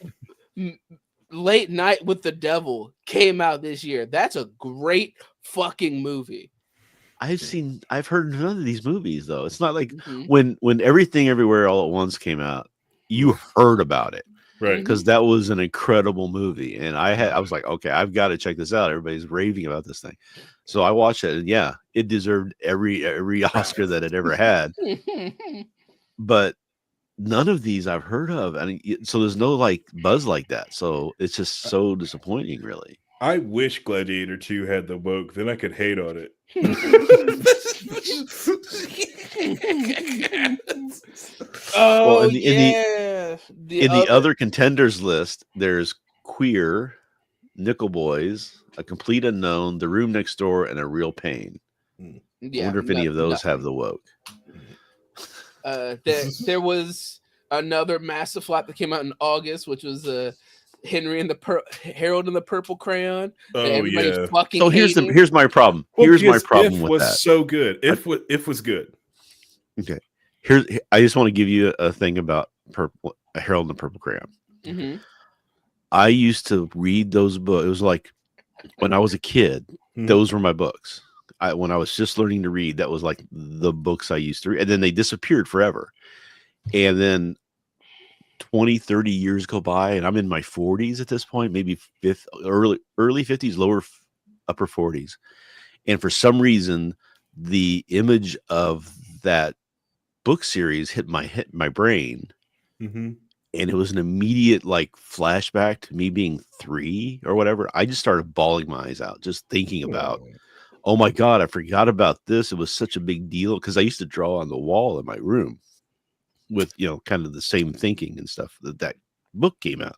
Late Night with the Devil came out this year. That's a great fucking movie. I've heard none of these movies though. It's not like when Everything Everywhere All at Once came out, you heard about it. Right. Because that was an incredible movie. And I was like, okay, I've got to check this out. Everybody's raving about this thing. So I watched it, and yeah, it deserved every Oscar that it ever had. But none of these I've heard of. And so there's no like buzz like that. So it's just so disappointing, really. I wish Gladiator 2 had the woke, then I could hate on it. Oh, in the other contenders list, there's Queer, Nickel Boys, A Complete Unknown, The Room Next Door, and A Real Pain. I wonder if any of those have the woke. There was another massive flop that came out in August, which was Henry and Harold and the Purple Crayon. Oh yeah. So here's my problem. Here's my problem with that. So good. If was good. Okay. I just want to give you a thing about Harold and the Purple Crayon. Mm-hmm. I used to read those books. It was like when I was a kid, those were my books. When I was just learning to read, that was like the books I used to read. And then they disappeared forever. And then 20, 30 years go by, and I'm in my 40s at this point, maybe early 50s, upper 40s. And for some reason, the image of that book series hit my brain. And it was an immediate like flashback to me being 3 or whatever. I just started bawling my eyes out just thinking about oh my God, I forgot about this. It was such a big deal because I used to draw on the wall in my room with, kind of the same thinking and stuff that book came out.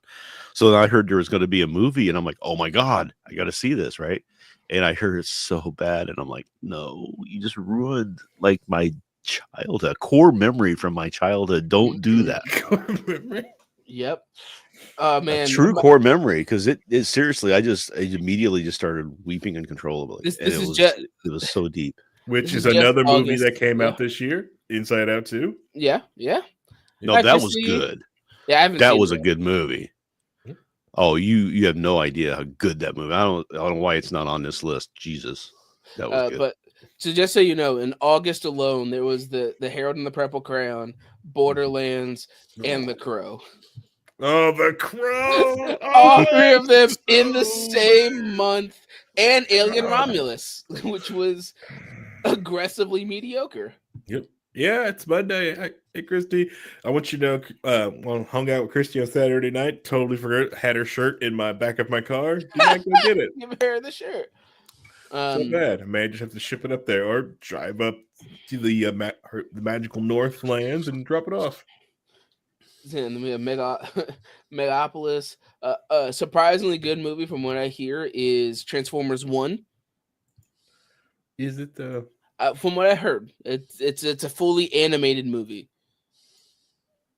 So then I heard there was going to be a movie and I'm like, oh my God, I got to see this. Right. And I heard it's so bad. And I'm like, no, you just ruined like my childhood, core memory from my childhood. Don't do that. Yep. A Man, true core memory, because it seriously, I immediately just started weeping uncontrollably. It was so deep. Which This is is just another movie August, that came yeah. out this year, Inside Out 2. Yeah. No, I've that just was seen- good. Yeah, I haven't That seen was it a good movie. Oh, you have no idea how good that movie. I don't know why it's not on this list. Jesus, that was good. But so just so you know, in August alone, there was the Harold and the Purple Crayon, Borderlands, and The Crow. Oh, The Crow! All Oh, three of them so in the same good. month, and Alien Romulus, which was aggressively mediocre. Yep. Yeah, it's Monday. Hey, Christy. I want you to know, hung out with Christy on Saturday night. Totally forgot. Had her shirt in my back of my car. Did not go get it. Give her the shirt. So bad. I may just have to ship it up there or drive up to the the magical Northlands and drop it off. In the Megapolis. Surprisingly good movie from what I hear is Transformers 1. Is it the? From what I heard, it's a fully animated movie,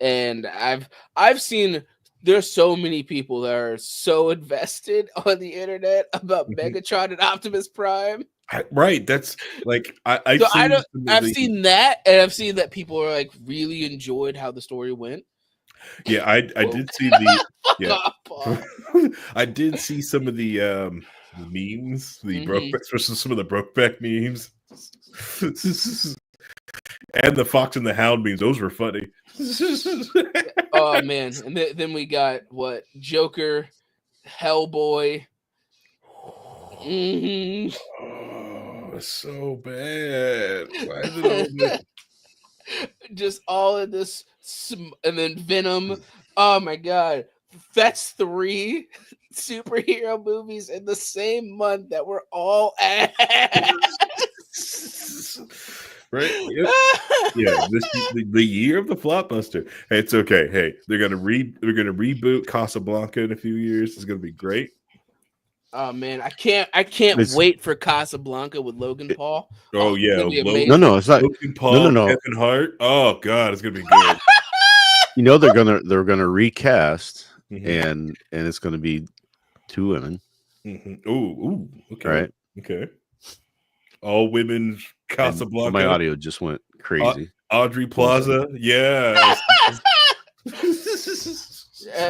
and I've seen there's so many people that are so invested on the internet about Megatron and Optimus Prime. Right, that's like I've seen that, and I've seen that people are like really enjoyed how the story went. Yeah, I did see the Paul. I did see some of the memes, the Brokeback, especially some of the Brokeback memes. And the Fox and the Hound memes, those were funny. Oh man, and then we got what? Joker, Hellboy. Oh, so bad. Why is it all just all of this, and then Venom. Oh my god, that's 3 superhero movies in the same month that were all ass. Right? Yep. Yeah, the year of the flopbuster. Hey, it's okay. Hey, they're gonna reboot Casablanca in a few years. It's gonna be great. Oh man, I can't wait for Casablanca with Logan Paul. Oh yeah, no, it's not. Logan Paul, no. Kevin Hart. Oh god, it's gonna be good. They're gonna recast, and it's gonna be 2 women. Ooh, okay, right, okay. All women Casablanca. And my audio just went crazy. Audrey Plaza, yeah.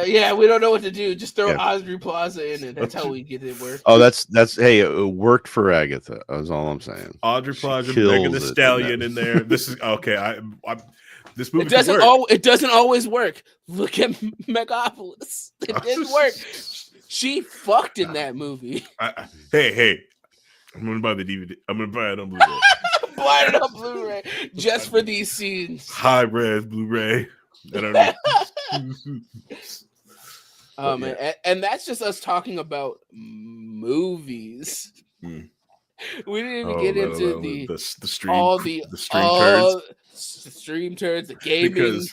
Yeah, we don't know what to do. Just throw Audrey Plaza in it. That's how we get it work. Oh, that's hey, it worked for Agatha. That's all I'm saying. Audrey Plaza, Megan Thee Stallion in there. This is okay. This movie it doesn't always work. Look at Megapolis. It didn't work. She fucked in that movie. Hey. I'm gonna buy the DVD. I'm gonna buy it on Blu-ray. Buy it on Blu-ray just for these scenes. High res Blu-ray. I don't know. Man, and that's just us talking about movies. We didn't even get into the stream, the stream turds, the gaming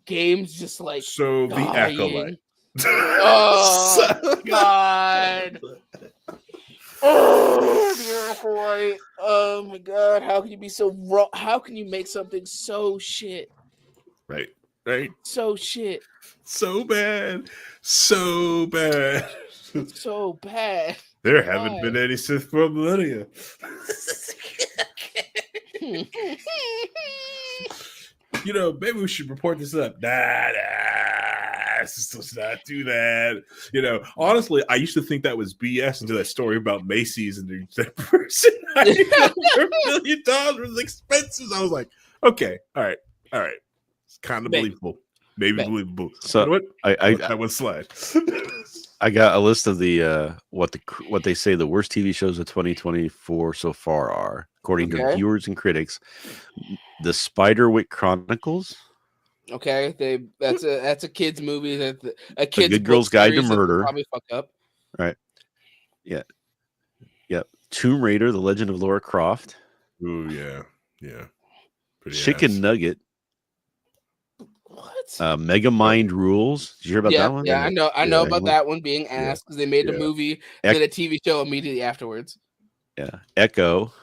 games, just like so dying. The Acolyte. Oh God. Oh, the Acolyte. Oh my god, how can you be so wrong? How can you make something so shit? Right. So shit. So bad. So bad. So bad. There haven't been any Sith for millennia. Maybe we should report this up. Nah, let's not do that. Honestly, I used to think that was BS until that story about Macy's and that person $1 million with expenses. I was like, okay, all right. It's kind of believable. Maybe believable. So you know what? I that one slide. I got a list of the what they say the worst TV shows of 2024 so far are, according to viewers and critics. The Spiderwick Chronicles. Okay, that's a kids movie that a kid's Good Girl's Guide to Murder. Probably fuck up. Right. Yeah. Yep. Tomb Raider: The Legend of Lara Croft, Ooh, yeah. Pretty Chicken ass. Nugget, What? Mega Mind Rules. Did you hear about that one? Yeah, I know Yeah. about that one being asked because they made a Yeah. movie and then a TV show immediately afterwards. Yeah, Echo,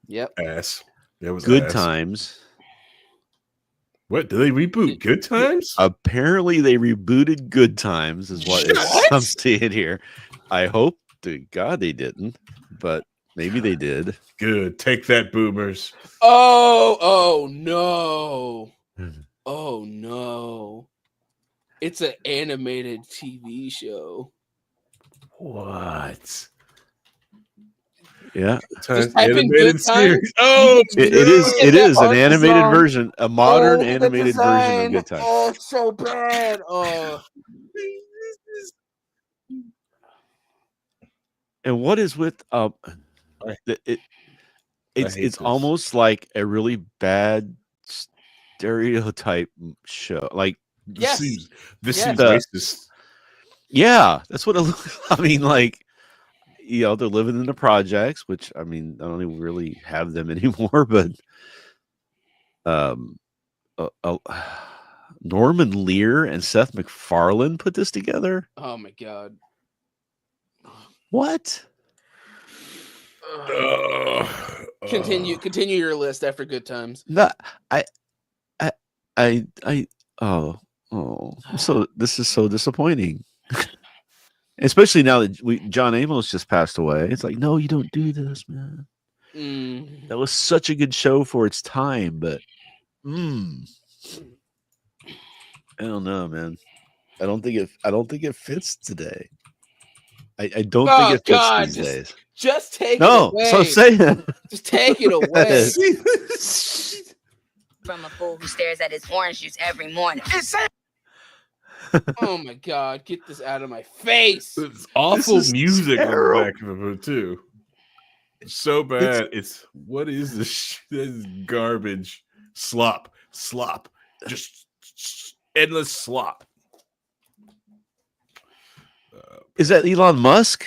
Yep. Ass. That was Good ass. Times. What? Did they reboot Good Times? Apparently, they rebooted Good Times, is what I'm seeing here. I hope to God they didn't, but maybe they did. Good. Take that, boomers. Oh no. Oh no. It's an animated TV show. What? Yeah, Times type in animated Good Times. series. Oh, it no. is. It that is an art animated design. version, a modern the animated version of design. Good Times. Oh, it's so bad. Oh. And what is with hate it's this. almost like a really bad stereotype show. Like Yes. This Yes. seems racist. yeah, that's what it looks. I mean, like, you know, they're living in the projects, which I mean, I don't even really have them anymore, but Norman Lear and Seth MacFarlane put this together. Oh my god. What? Continue your list after Good Times. No, oh, so this is so disappointing. Especially now that John Amos just passed away. It's like, no, you don't do this, man. That was such a good show for its time, but I don't know, man. I don't think it fits today. I don't think it fits these days. Just take it away. So say that. Just take it away. From a fool who stares at his orange juice every morning. Oh my god, get this out of my face. It's awful music on the terrible. back of it too. So bad. What is this? This is garbage. Slop. Just endless slop. Is that Elon Musk?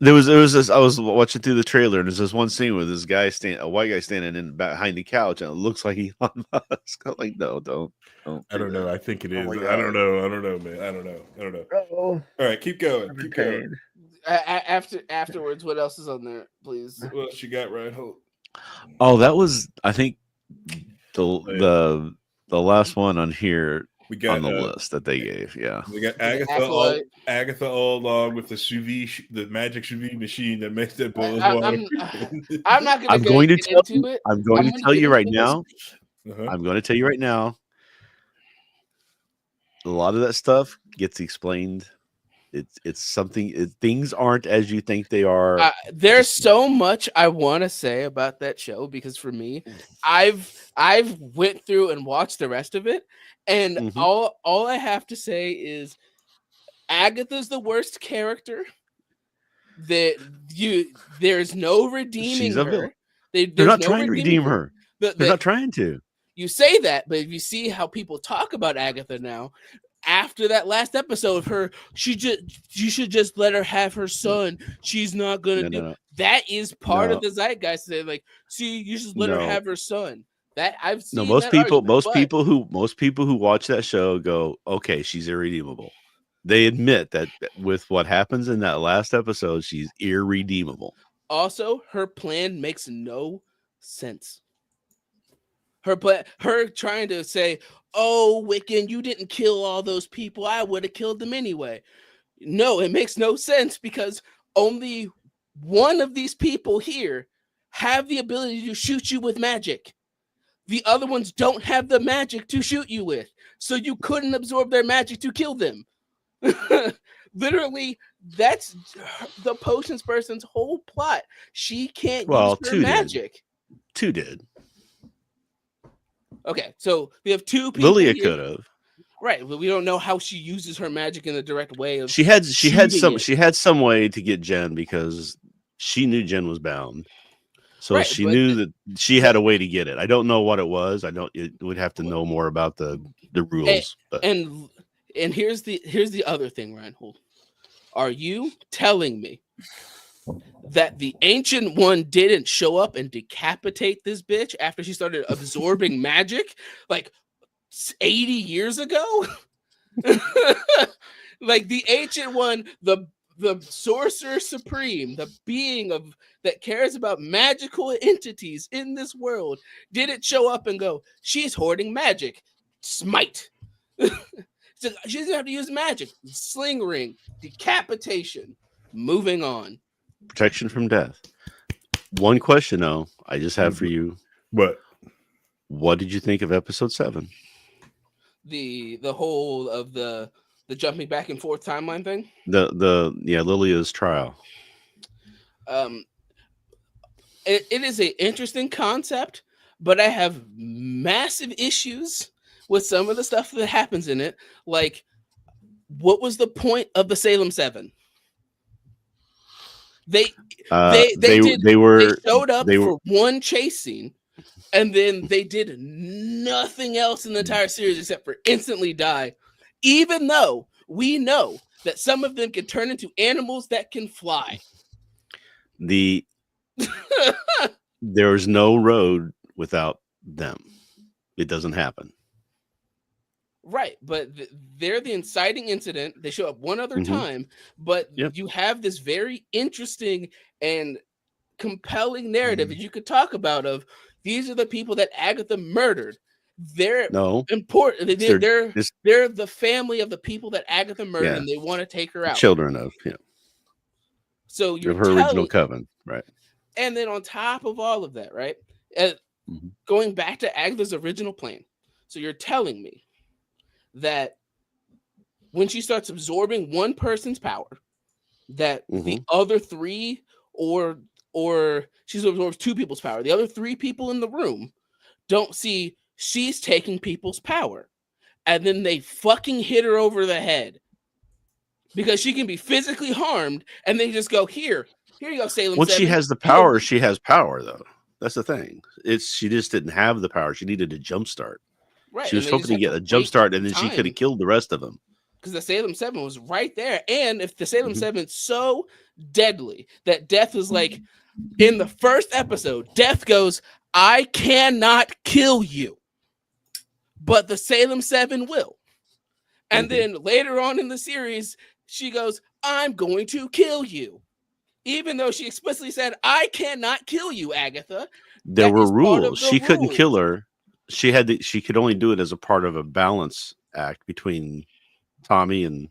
There was this. I was watching through the trailer, and there's this one scene where this guy a white guy standing in behind the couch, and it looks like Elon Musk. I'm like, no, don't. I don't know. I think it is. my I don't know, man. I don't know. All right, keep going. Afterwards, what else is on there, please? What else you got, Ryan? Oh, that was, I think, the last one on here. We got on the list that they gave. Yeah, we got Agatha all along with the magic sous vide machine that makes that boil water. I'm not going I'm going to tell you. it. I'm going to tell you right now. Uh-huh. I'm going to tell you right now. A lot of that stuff gets explained. It's something. Things aren't as you think they are. There's so much I want to say about that show because for me, I've went through and watched the rest of it, and all I have to say is Agatha's the worst character. There's no redeeming her. They're not trying to redeem her. They're not trying to. You say that, but if you see how people talk about Agatha now. After that last episode of her, you should just let her have her son. She's not gonna do. That is part of the zeitgeist. They're like, see, you should let her have her son. That I've seen. No, most people who watch that show go, okay, she's irredeemable. They admit that with what happens in that last episode, she's irredeemable. Also, her plan makes no sense. Her trying to say, "Oh, Wiccan, you didn't kill all those people. I would have killed them anyway." No, it makes no sense because only one of these people here have the ability to shoot you with magic. The other ones don't have the magic to shoot you with, so you couldn't absorb their magic to kill them. Literally, that's the potions person's whole plot. She can't use her magic. Two did. Okay, so we have two people. Lilia could have. Right, but we don't know how she uses her magic in a direct way. She had some way to get Jen because she knew Jen was bound. So she knew that she had a way to get it. I don't know what it was. It would have to know more about the rules. And here's the other thing, Reinhold. Are you telling me that the Ancient One didn't show up and decapitate this bitch after she started absorbing magic like 80 years ago? Like the Ancient One, the Sorcerer Supreme, the being of that cares about magical entities in this world, didn't show up and go, she's hoarding magic. Smite. So she doesn't have to use magic. Sling ring, decapitation. Moving on. Protection from death. One question, though, I just have for you. What did you think of episode 7? The whole of the jumping back and forth timeline thing. Lilia's trial. It is an interesting concept, but I have massive issues with some of the stuff that happens in it. Like, what was the point of the Salem 7? They showed up for one chase scene, and then they did nothing else in the entire series except for instantly die, even though we know that some of them can turn into animals that can fly. There's no road without them. It doesn't happen. Right, but they're the inciting incident. They show up one other time, but you have this very interesting and compelling narrative that you could talk about of these are the people that Agatha murdered. They're important. They're the family of the people that Agatha murdered, and they want to take her out. Children of So you're her original coven, right? And then on top of all of that, right, going back to Agatha's original plan. So you're telling me that when she starts absorbing one person's power, that the other three, or she absorbs two people's power, the other three people in the room don't see she's taking people's power, and then they fucking hit her over the head because she can be physically harmed, and they just go, here you go, Salem. Once she has the power, she has power, though. That's the thing. She just didn't have the power. She needed a jump start. Right. She was hoping to get a jump start, and then she could have killed the rest of them. Because the Salem 7 was right there. And if the Salem 7's so deadly that Death was like, in the first episode, Death goes, I cannot kill you, but the Salem 7 will. And then later on in the series, she goes, I'm going to kill you. Even though she explicitly said, I cannot kill you, Agatha. There were rules. She couldn't kill her. She could only do it as a part of a balance act between Tommy, and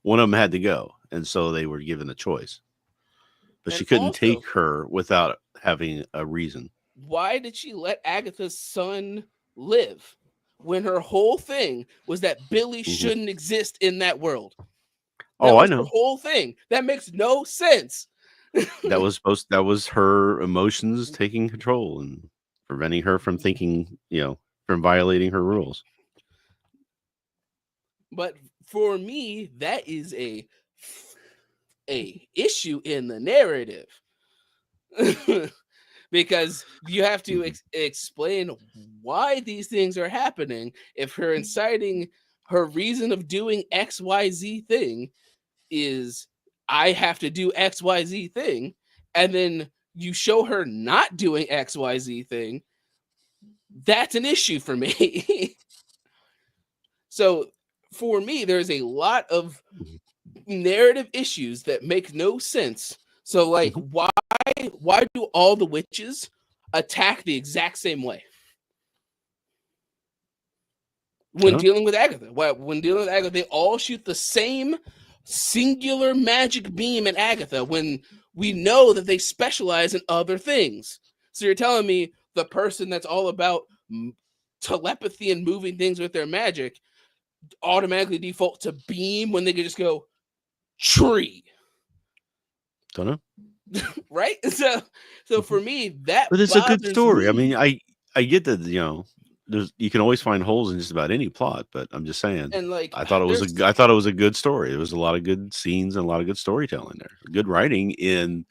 one of them had to go. And so they were given a choice. But she couldn't take her without having a reason. Why did she let Agatha's son live when her whole thing was that Billy shouldn't exist in that world? I know. Her whole thing. That makes no sense. That was her emotions taking control and preventing her from thinking, from violating her rules. But for me, that is a issue in the narrative. Because you have to explain why these things are happening. If her inciting, her reason of doing XYZ thing is I have to do XYZ thing, and then you show her not doing XYZ thing, that's an issue for me. So for me, there's a lot of narrative issues that make no sense. So like, why do all the witches attack the exact same way? When dealing with Agatha, they all shoot the same singular magic beam at Agatha when we know that they specialize in other things. So you're telling me the person that's all about telepathy and moving things with their magic automatically default to beam when they could just go tree? Don't know. Right? So for me, but it's a good story. I mean, I get that, you can always find holes in just about any plot, but I'm just saying. And like, I thought it was a good story. There was a lot of good scenes and a lot of good storytelling there. Good writing in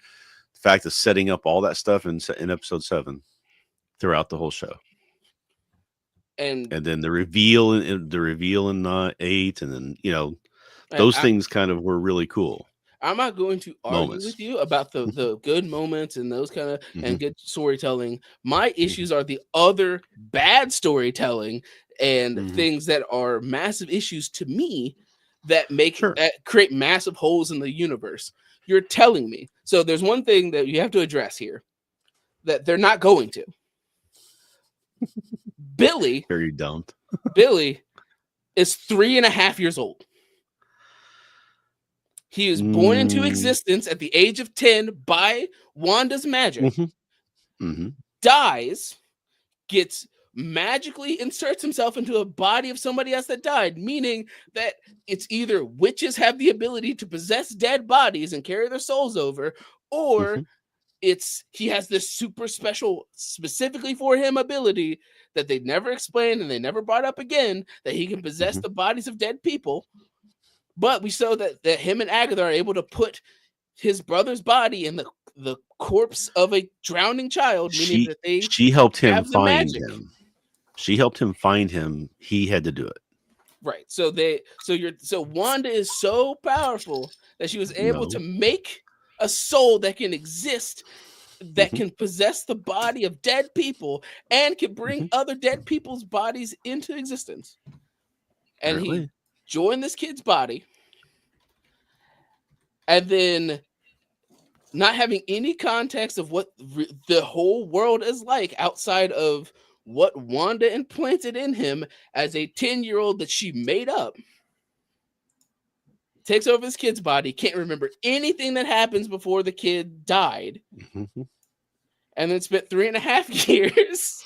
the fact of setting up all that stuff in episode 7 throughout the whole show. and then the reveal in 8, and then and those things kind of were really cool I'm not going to argue moments. with you about the good moments and those kind of Mhm. and good storytelling. My issues are the other bad storytelling and Mhm. things that are massive issues to me that Sure. create massive holes in the universe. You're telling me. So there's one thing that you have to address here that they're not going to. Billy Or you don't. Billy is 3.5 years old. He was born into existence at the age of 10 by Wanda's magic, Mhm. Mhm. dies, gets magically inserts himself into a body of somebody else that died, meaning that it's either witches have the ability to possess dead bodies and carry their souls over, or Mhm. he has this super special, specifically for him ability that they never explained and they never brought up again, that he can possess Mhm. the bodies of dead people. But we saw that him and Agatha are able to put his brother's body in the corpse of a drowning child, meaning that they She helped him have the find magic. him. She helped him find him. He had to do it. Right. So Wanda is so powerful that she was able No. to make a soul that can exist, that Mhm. can possess the body of dead people and can bring Mhm. other dead people's bodies into existence. And he Apparently. joined this kid's body, and then not having any context of what the whole world is like outside of what Wanda implanted in him as a 10-year-old that she made up, takes over this kid's body, can't remember anything that happens before the kid died, Mhm. and then spent 3.5 years.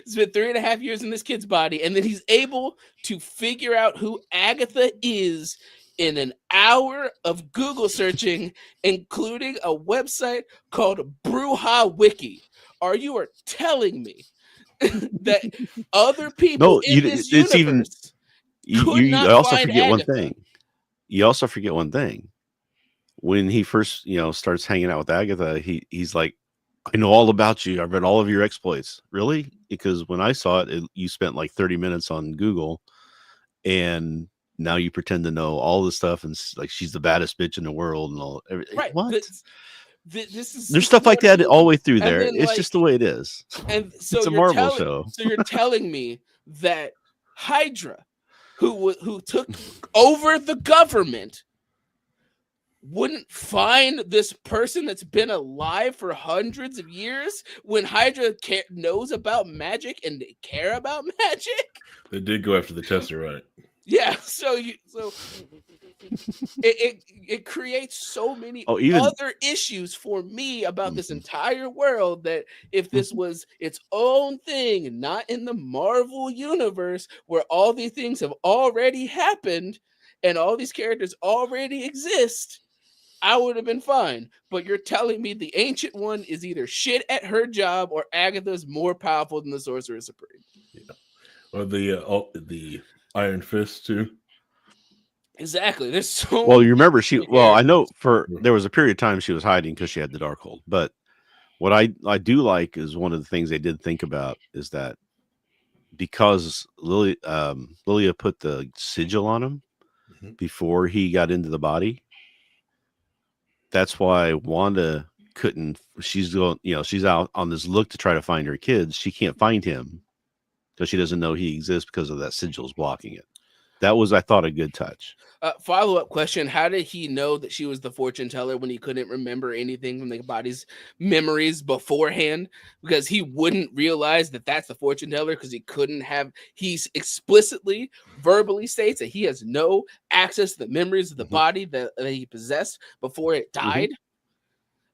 Spent 3.5 years in this kid's body, and then he's able to figure out who Agatha is in an hour of Google searching, including a website called Bruja Wiki. You are telling me that other people No, in this it's even universe could you not also find forget one Agatha? thing. You also forget one thing. When he first, starts hanging out with Agatha, he's like, I know all about you. I've read all of your exploits. Really? Because when I saw it, you spent like 30 minutes on Google, and now you pretend to know all this stuff, and like she's the baddest bitch in the world and all. Right. What? This is There's stuff like that all the way through And there. then, It's just the way it is. And so It's a you're Marvel telling, show. So you're telling me that Hydra, who took over the government, wouldn't find this person that's been alive for hundreds of years when Hydra knows about magic and they care about magic? They did go after the Tesseract. Yeah, so it creates so many Even other issues for me about this Mhm. entire world, that if this was its own thing, not in the Marvel universe where all these things have already happened and all these characters already exist, I would have been fine. But you're telling me the Ancient One is either shit at her job or Agatha's more powerful than the Sorcerer Supreme. Yeah. Or the Iron Fist too. Exactly. There's so Well, you remember I know there was a period of time she was hiding because she had the Darkhold. But what I do like is one of the things they did think about is that because Lilia put the sigil on him Mhm. before he got into the body. That's why Wanda couldn't. She's going, she's out on this look to try to find her kids. She can't find him because she doesn't know he exists because of that sigil's blocking it. That was, I thought, a good touch. Follow-up question: how did he know that she was the fortune teller when he couldn't remember anything from the body's memories beforehand? Because he wouldn't realize that that's the fortune teller because he explicitly verbally states that he has no access to the memories of the body that he possessed before it died.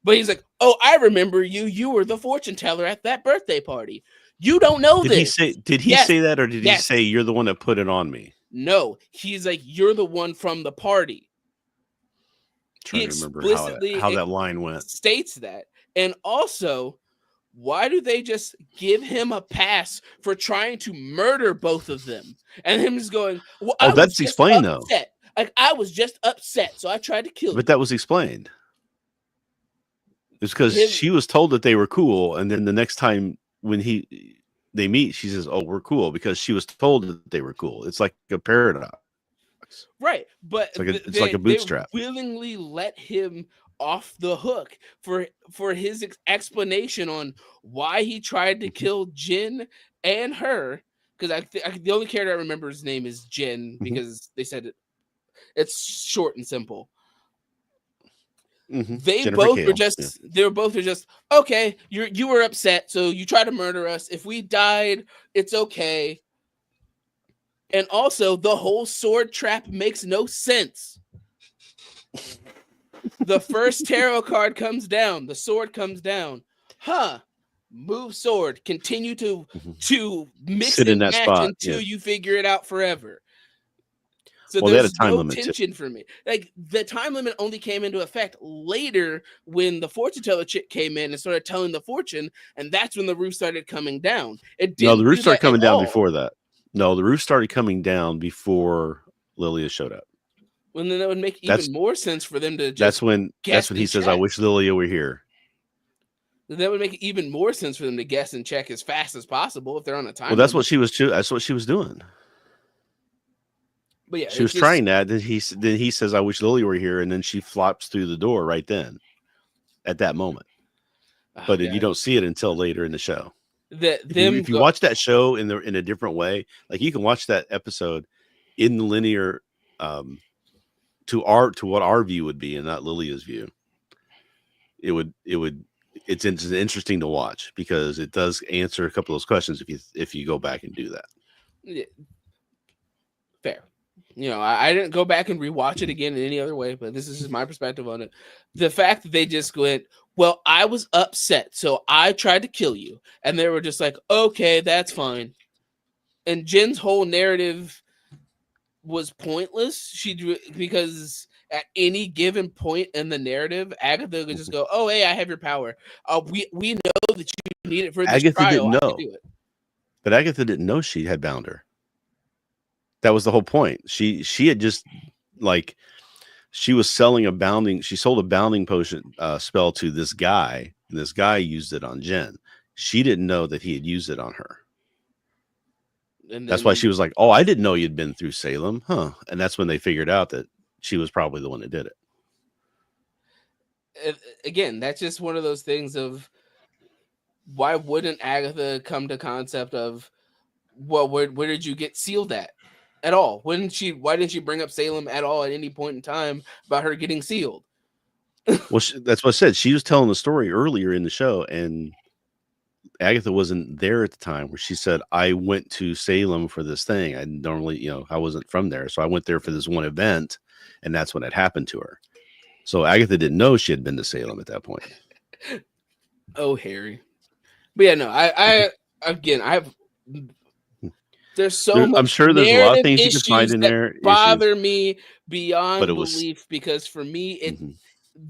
But he's like, oh, I remember you were the fortune teller at that birthday party. You don't know this. Did he say that, or did he Yes. say you're the one that put it on me? No, he's like, you're the one from the party. Trying to remember how that line went. States that. And also, why do they just give him a pass for trying to murder both of them? And him just going, well, that's explained though. Like, I was just upset, so I tried to kill you. But that was explained. It's because she was told that they were cool, and then the next time when they meet, she says, "Oh, we're cool," because she was told that they were cool. It's like a paradox. Right, but It's like a bootstrap. They willingly let him off the hook for his explanation on why he tried to kill Jin and her. Because the only character I remember his name is Jin because they said it's short and simple. They Jennifer both Kale. were just they were both just okay. You were upset, so you tried to murder us. If we died, it's okay. And also, the whole sword trap makes no sense. The first tarot card comes down, the sword comes down. Move sword, continue to mix Sit and in that match spot, until yeah. you figure it out forever. So Well, they had there's a time no limit, too. tension for me. Like the time limit only came into effect later when the fortune teller chick came in and started telling the fortune, and that's when the roof started coming down. It didn't No, the roof do started that at coming down all. before that. No, the roof started coming down before Lilia showed up. Well, then that would make even more sense for them to just That's when guess he and says, "I check. wish Lilia were here." That would make even more sense for them to guess and check as fast as possible if they're on a time. Well, that's limit. what she was. That's what she was doing. But yeah, She was trying that. Then he says, "I wish Lilia were here," and then she flops through the door right then, at that moment. But you don't see it until later in the show. If you watch that show in a different way, like you can watch that episode in the linear, to what our view would be, and not Lilia's view. It's interesting to watch because it does answer a couple of those questions if you go back and do that. Yeah. Fair. You know, I didn't go back and rewatch it again in any other way, but this is just my perspective on it. The fact that they just went, well, I was upset, so I tried to kill you. And they were just like, okay, that's fine. And Jin's whole narrative was pointless. Because at any given point in the narrative, Agatha would just go, oh, hey, I have your power. We know that you need it for this Agatha trial. didn't know. I can do it. But Agatha didn't know she had bound her. That was the whole point. She had just she was selling she sold a bounding potion spell to this guy, and this guy used it on Jen. She didn't know that he had used it on her. And that's why she was like, oh, I didn't know you'd been through Salem. And that's when they figured out that she was probably the one that did it. Again, that's just one of those things of why wouldn't Agatha come to concept of, well, where did you get sealed at all? Why didn't she bring up Salem at all at any point in time about her getting sealed? Well, that's what I said. She was telling the story earlier in the show, and Agatha wasn't there at the time where she said, I went to Salem for this thing. I normally, I wasn't from there. So I went there for this one event, and that's when it happened to her. So Agatha didn't know she had been to Salem at that point. Oh, Harry. But yeah, no, I have, there's so much. I'm sure there's a lot of things you can find in there bother me beyond belief, because for me,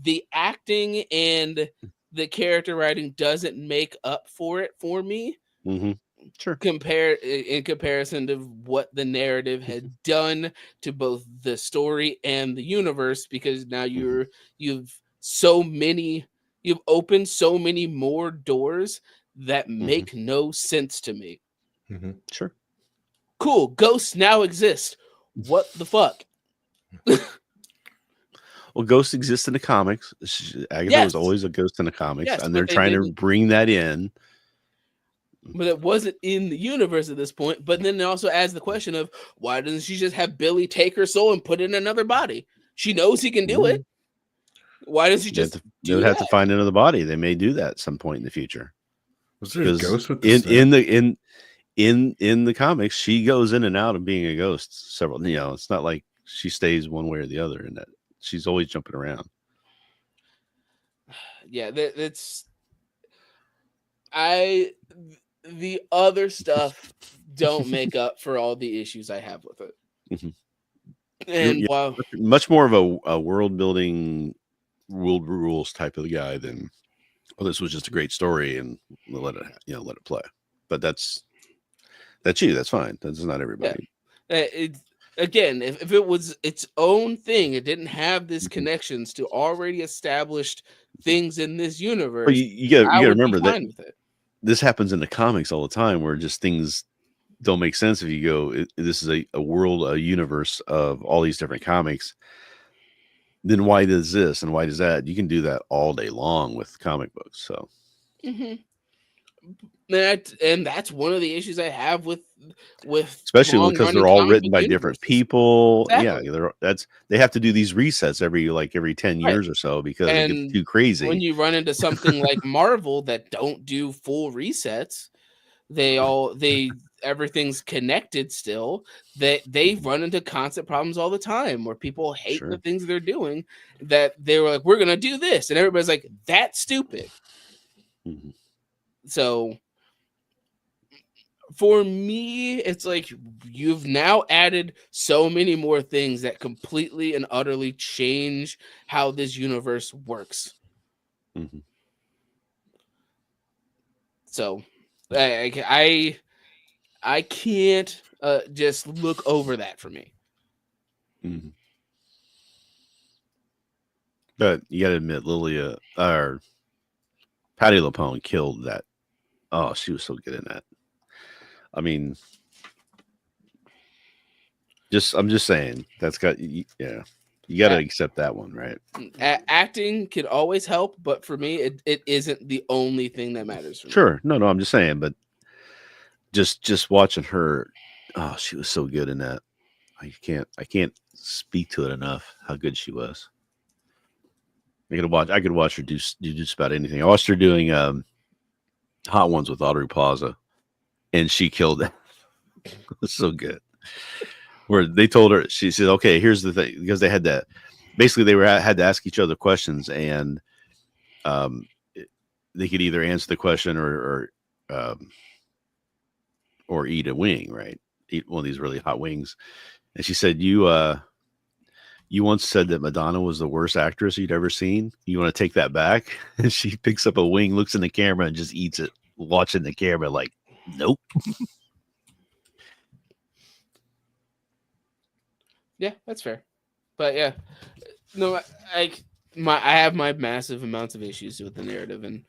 the acting and the character writing doesn't make up for it for me. Sure. In comparison to what the narrative had done to both the story and the universe, because now you've opened so many more doors that make no sense to me. Sure. Cool. Ghosts now exist. What the fuck? Well, ghosts exist in the comics. Agatha was always a ghost in the comics, and they're trying to bring that in. But it wasn't in the universe at this point. But then it also adds the question of, why doesn't she just have Billy take her soul and put it in another body? She knows he can do it. Why does she just They would have to find another body. They may do that at some point in the future. Was there a ghost with in the comics, she goes in and out of being a ghost several. It's not like she stays one way or the other, and that she's always jumping around. Yeah, the other stuff don't make up for all the issues I have with it. And while much more of a world building, world rules type of guy than, well, this was just a great story and we'll let it play. But that's you. That's fine. That's not everybody. Yeah. Again, if it was its own thing, it didn't have this connections to already established things in this universe. Well, you got to remember that this happens in the comics all the time, where just things don't make sense if you go, this is a world, a universe of all these different comics. Then why does this and why does that? You can do that all day long with comic books. So that's one of the issues I have with especially because they're all written by different people. Exactly. Yeah, they have to do these resets every 10 years or so because it gets too crazy. When you run into something like Marvel that don't do full resets, everything's connected still, that they run into constant problems all the time where people hate the things they're doing, that they were like, we're gonna do this, and everybody's like, that's stupid. So for me, it's like you've now added so many more things that completely and utterly change how this universe works. So I can't just look over that for me. But you got to admit, Lilia or Patti LuPone killed that. Oh, she was so good in that. I mean, I'm just saying that's got, you got to accept that one, right? Acting could always help, but for me, it isn't the only thing that matters for me. Sure. No, I'm just saying, but just watching her, oh, she was so good in that. I can't speak to it enough how good she was. I could watch her do just about anything. I watched her doing Hot Ones with Aubrey Plaza, and she killed it. It was so good. Where they told her, she said, "Okay, here's the thing," because they had that. Basically, they had to ask each other questions, and they could either answer the question or eat a wing, right? Eat one of these really hot wings. And she said, "You once said that Madonna was the worst actress you'd ever seen. You want to take that back?" And she picks up a wing, looks in the camera, and just eats it, watching the camera like, nope. Yeah, that's fair. But yeah, no, I have my massive amounts of issues with the narrative, and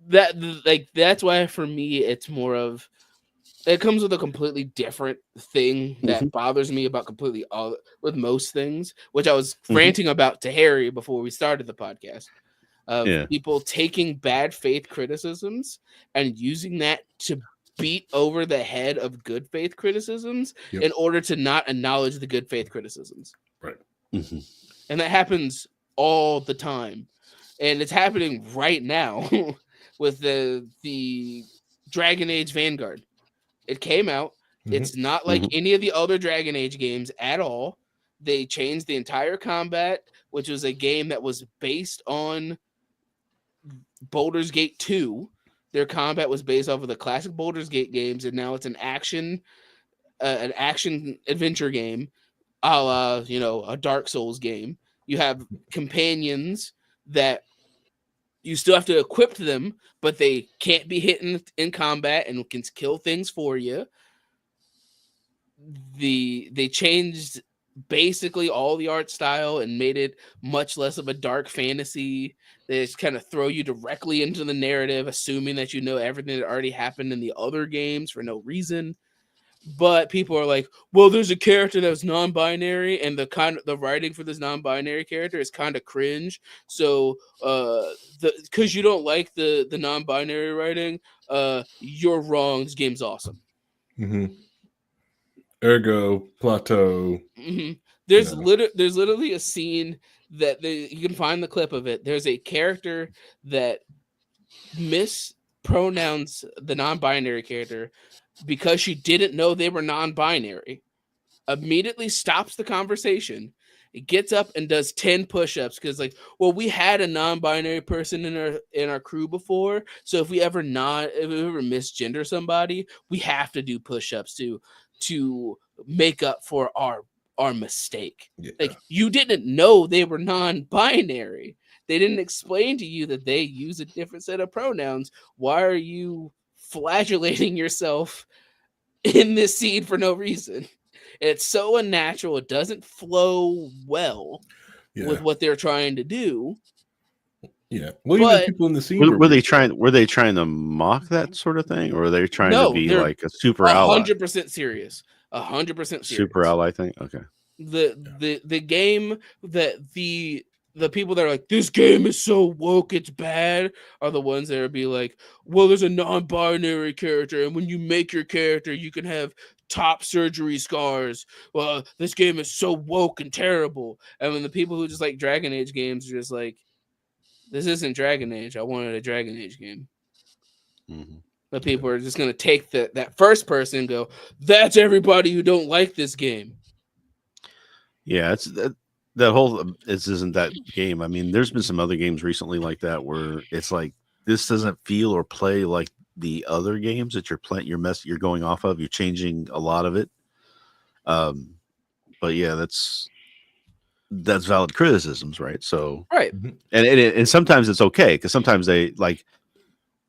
that's why for me it's more of, it comes with a completely different thing that bothers me about completely all with most things, which I was ranting about to Harry before we started the podcast, of people taking bad faith criticisms and using that to beat over the head of good faith criticisms in order to not acknowledge the good faith criticisms. Right. And that happens all the time. And it's happening right now with the Dragon Age Vanguard. It came out. It's not like any of the other Dragon Age games at all. They changed the entire combat, which was a game that was based on Baldur's Gate 2. Their combat was based off of the classic Baldur's Gate games, and now it's an action adventure game, a la, a Dark Souls game. You have companions that you still have to equip them, but they can't be hit in combat and can kill things for you. They changed basically all the art style and made it much less of a dark fantasy. They just kind of throw you directly into the narrative, assuming that you know everything that already happened in the other games for no reason. But people are like, well, there's a character that was non-binary, and the writing for this non-binary character is kind of cringe. So because you don't like the non-binary writing, you're wrong. This game's awesome. Ergo, Plateau. There's literally a scene that you can find the clip of it. There's a character that mispronounced the non-binary character because she didn't know they were non-binary. Immediately stops the conversation. It gets up and does 10 push-ups because, like, well, we had a non-binary person in our crew before, so if we ever misgender somebody, we have to do push-ups to make up for our mistake. Like, you didn't know they were non-binary. They didn't explain to you that they use a different set of pronouns. Why are you flagellating yourself in this scene for no reason? It's so unnatural. It doesn't flow well with what they're trying to do. Yeah. Well, But- even people in the scene Were they trying to mock that sort of thing, or were they trying No, to be they're like a super ally? 100% serious. 100% serious. Super ally thing. Okay. The game that the people that are like, this game is so woke it's bad, are the ones that would be like, well, there's a non-binary character, and when you make your character you can have top surgery scars. Well, this game is so woke and terrible. And when the people who just like Dragon Age games are just like, this isn't Dragon Age, I wanted a Dragon Age game. Mm-hmm. But people are just going to take that first person and go, that's everybody who don't like this game. Yeah, it's that whole this isn't that game. I mean, there's been some other games recently like that where it's like this doesn't feel or play like the other games that you're playing. You're going off of. You're changing a lot of it. But yeah, that's valid criticisms, right? So Right. and sometimes it's okay because sometimes they like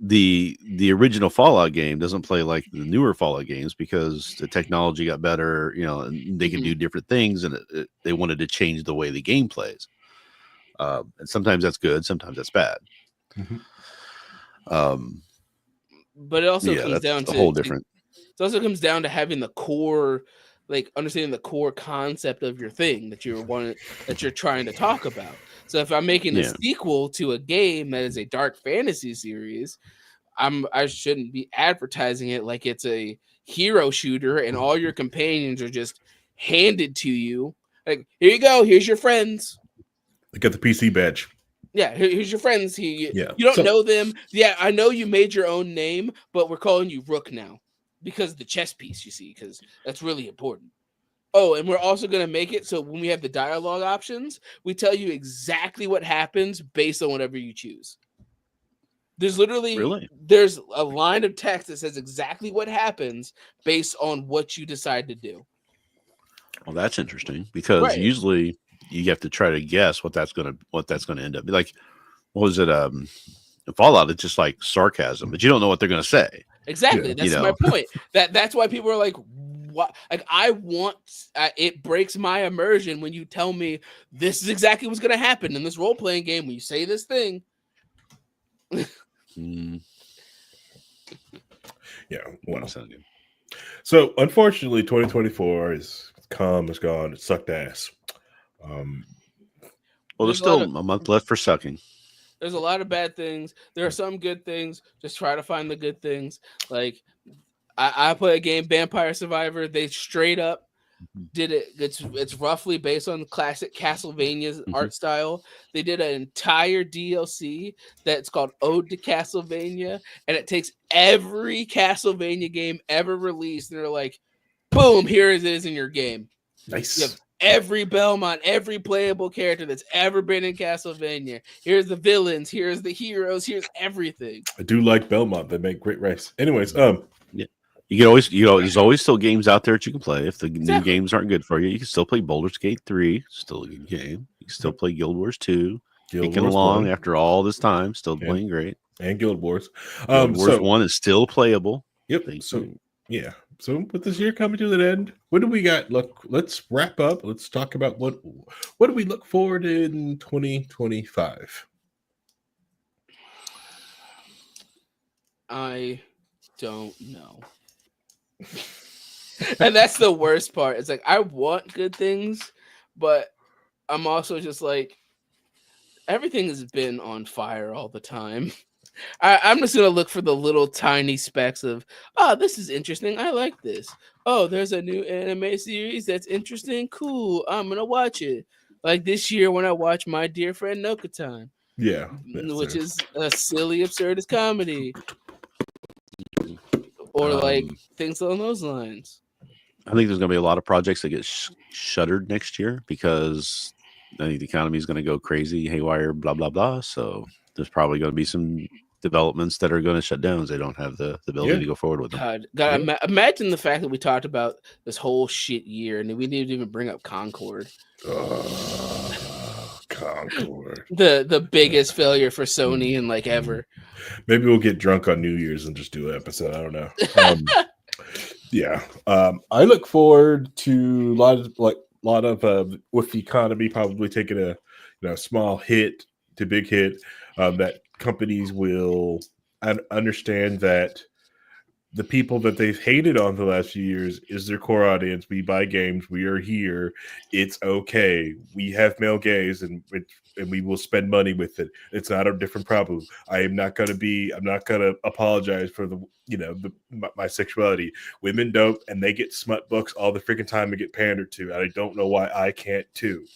the original Fallout game doesn't play like the newer Fallout games because the technology got better, you know, and they can do different things, and they wanted to change the way the game plays. And sometimes that's good, sometimes that's bad. But it also Yeah, comes that's down a to whole different. It also comes down to having the core, like understanding the core concept of your thing that you're trying to talk about. So if I'm making a sequel to a game that is a dark fantasy series, I shouldn't be advertising it like it's a hero shooter and all your companions are just handed to you. Like, here you go, here's your friends. They got the PC badge. Yeah, here's your friends. You don't So- know them. Yeah, I know you made your own name, but we're calling you Rook now because of the chess piece, you see, because that's really important. Oh, and we're also going to make it so when we have the dialogue options, we tell you exactly what happens based on whatever you choose. There's there's a line of text that says exactly what happens based on what you decide to do. Well, that's interesting because usually you have to try to guess what that's gonna end up. Like, what was it? Fallout, it's just like sarcasm, but you don't know what they're gonna say. Exactly. Yeah, That's my point. That's why people are like, what? Like, I want it breaks my immersion when you tell me this is exactly what's gonna happen in this role playing game when you say this thing. Yeah. Well, so unfortunately, 2024 is come, it's gone, it sucked ass. Well, there's still a month left for sucking. There's a lot of bad things. There are some good things. Just try to find the good things. Like I play a game, Vampire Survivor. They straight up did it. It's roughly based on classic Castlevania's art style. They did an entire DLC that's called Ode to Castlevania, and it takes every Castlevania game ever released, and they're like, boom, here it is in your game. Nice. You have every Belmont, every playable character that's ever been in Castlevania. Here's the villains, here's the heroes, here's everything. I do like Belmont. They make great rice. Anyways, you can always, there's always still games out there that you can play. If the new games aren't good for you, you can still play Baldur's Gate 3, still a good game. You can still play Guild Wars 2, taking along after all this time, still playing great. And Guild Wars. Guild Wars 1 is still playable. Yep. So with this year coming to an end, what do we got? Look, let's wrap up. Let's talk about what do we look forward in 2025? I don't know. And that's the worst part. It's like I want good things, but I'm also just like everything has been on fire all the time. I'm just gonna look for the little tiny specks of, oh, this is interesting. I like this. Oh, there's a new anime series that's interesting. Cool. I'm gonna watch it. Like this year when I watched My Dear Friend Nokotan. Yeah, which is a silly, absurdist comedy. Or like things along those lines. I think there's going to be a lot of projects that get shuttered next year because I think the economy is going to go crazy, haywire, blah, blah, blah. So there's probably going to be some developments that are going to shut down. They don't have the ability to go forward with them. God, imagine the fact that we talked about this whole shit year and we didn't even bring up Concord. Concord. The biggest failure for Sony in like ever. Maybe we'll get drunk on New Year's and just do an episode. I don't know. I look forward to a lot of with the economy probably taking a small hit big hit. That companies will understand that the people that they've hated on the last few years is their core audience. We buy games. We are here. It's okay. We have male gaze, and we will spend money with it. It's not a different problem. I'm not gonna apologize for my sexuality. Women don't, and they get smut books all the freaking time and get pandered to. I don't know why I can't too.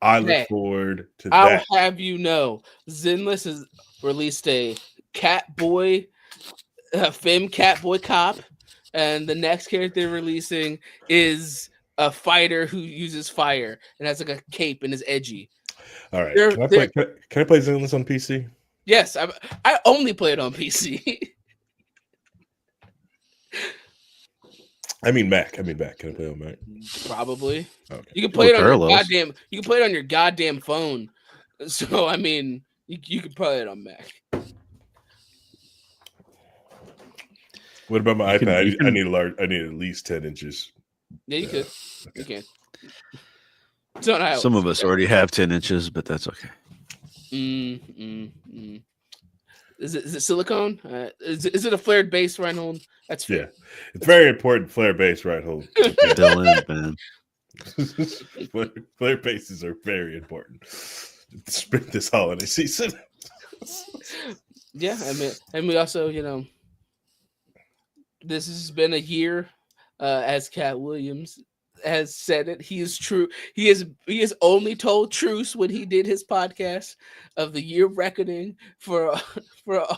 I look forward to that. I'll have you know, Zenless has released a Catboy, Femme Catboy cop, and the next character they're releasing is a fighter who uses fire and has like a cape and is edgy. All right, can I play Zenless on PC? Yes, I only play it on PC. I mean Mac. Can I play on Mac? Probably. Okay. You can play it on your goddamn. You can play it on your goddamn phone. So I mean, you can play it on Mac. What about my iPad? I need at least 10 inches. Yeah, you could. Okay. You can. Some of us already have 10 inches, but that's okay. Is it silicone? Is it a flared base, Reinhold? That's fair. Yeah. It's very important. Flare base, Reinhold. Man. Flare bases are very important. This holiday season. Yeah, I mean, and we also, this has been a year, as Cat Williams has said it. He is true. He has only told truths when he did his podcast of the year reckoning for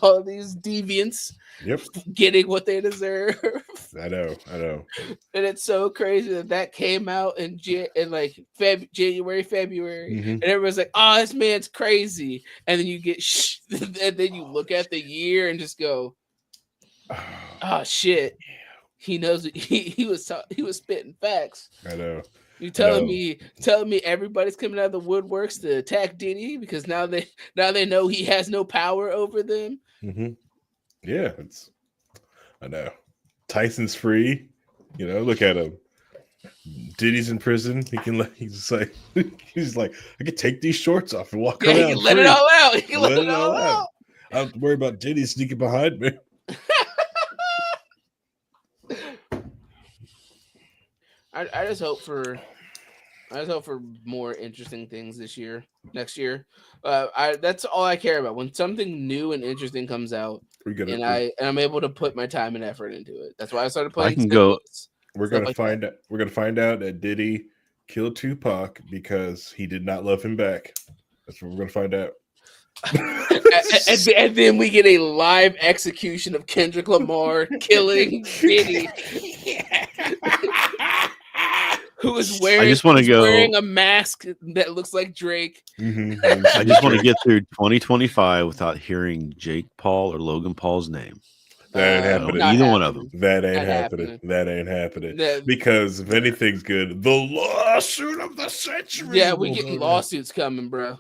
all these deviants. Yep, getting what they deserve. I know. And it's so crazy that came out in January, February, and everyone's like, "Oh, this man's crazy," and then you get and then you look at the year and just go, "Oh shit." He knows he was spitting facts. I know. You telling me everybody's coming out of the woodworks to attack Diddy because now they know he has no power over them. Mm-hmm. Yeah, I know. Tyson's free. Look at him. Diddy's in prison. He's like I could take these shorts off and walk around. He can let it all out. He can let it all out. I don't have to worry about Diddy sneaking behind me. I just hope for more interesting things next year. That's all I care about. When something new and interesting comes out, I'm able to put my time and effort into it. That's why I started playing. We're gonna find out that Diddy killed Tupac because he did not love him back. That's what we're gonna find out. and then we get a live execution of Kendrick Lamar killing Diddy. Who is wearing a mask that looks like Drake. Mm-hmm. I just want to get through 2025 without hearing Jake Paul or Logan Paul's name. That ain't happening. Either one of them. That ain't happening. That ain't happening. Because if anything's good, the lawsuit of the century. Yeah, we getting lawsuits coming, bro.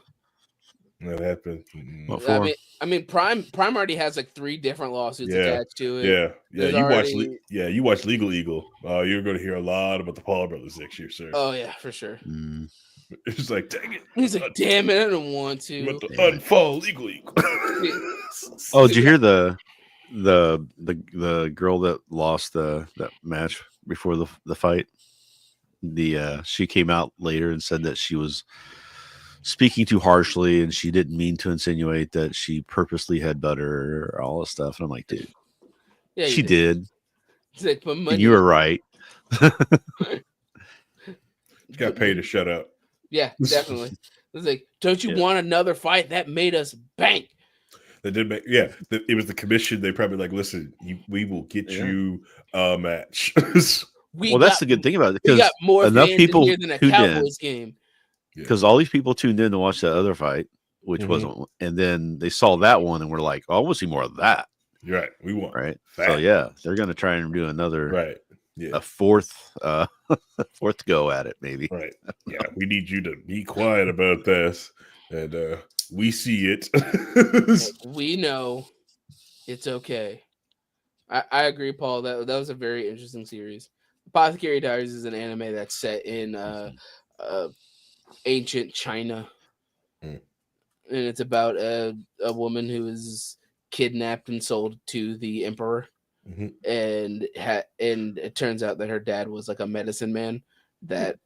That happened. What for? I mean, Prime already has like 3 different lawsuits attached to it. Yeah. You watch Legal Eagle. You're going to hear a lot about the Paul brothers next year, sir. Oh yeah, for sure. It's like, dang it. He's like, damn it, I don't want to. You want to unfollow Legal Eagle. Oh, did you hear the girl that lost that match before the fight? She came out later and said that she was speaking too harshly and she didn't mean to insinuate that she purposely had butter or all this stuff. And I'm like, dude, yeah, she did. Like, and you were right. You got paid to shut up. Yeah, definitely. It's like, don't you want another fight? That made us bank. They did make, it was the commission. They probably like, listen, we will get you a match. That's the good thing about it, because got more enough people than a Cowboys game. Because all these people tuned in to watch that other fight, which wasn't, and then they saw that one and were like, "Oh, I want to see more of that." You're right. We want that. So yeah, they're going to try and do another a fourth go at it, maybe. Right. Yeah, we need you to be quiet about this, and we see it. We know it's okay. I agree, Paul. That was a very interesting series. Apothecary Diaries is an anime that's set in ancient China, Mm. and it's about a woman who is kidnapped and sold to the emperor, Mhm. and it turns out that her dad was like a medicine man that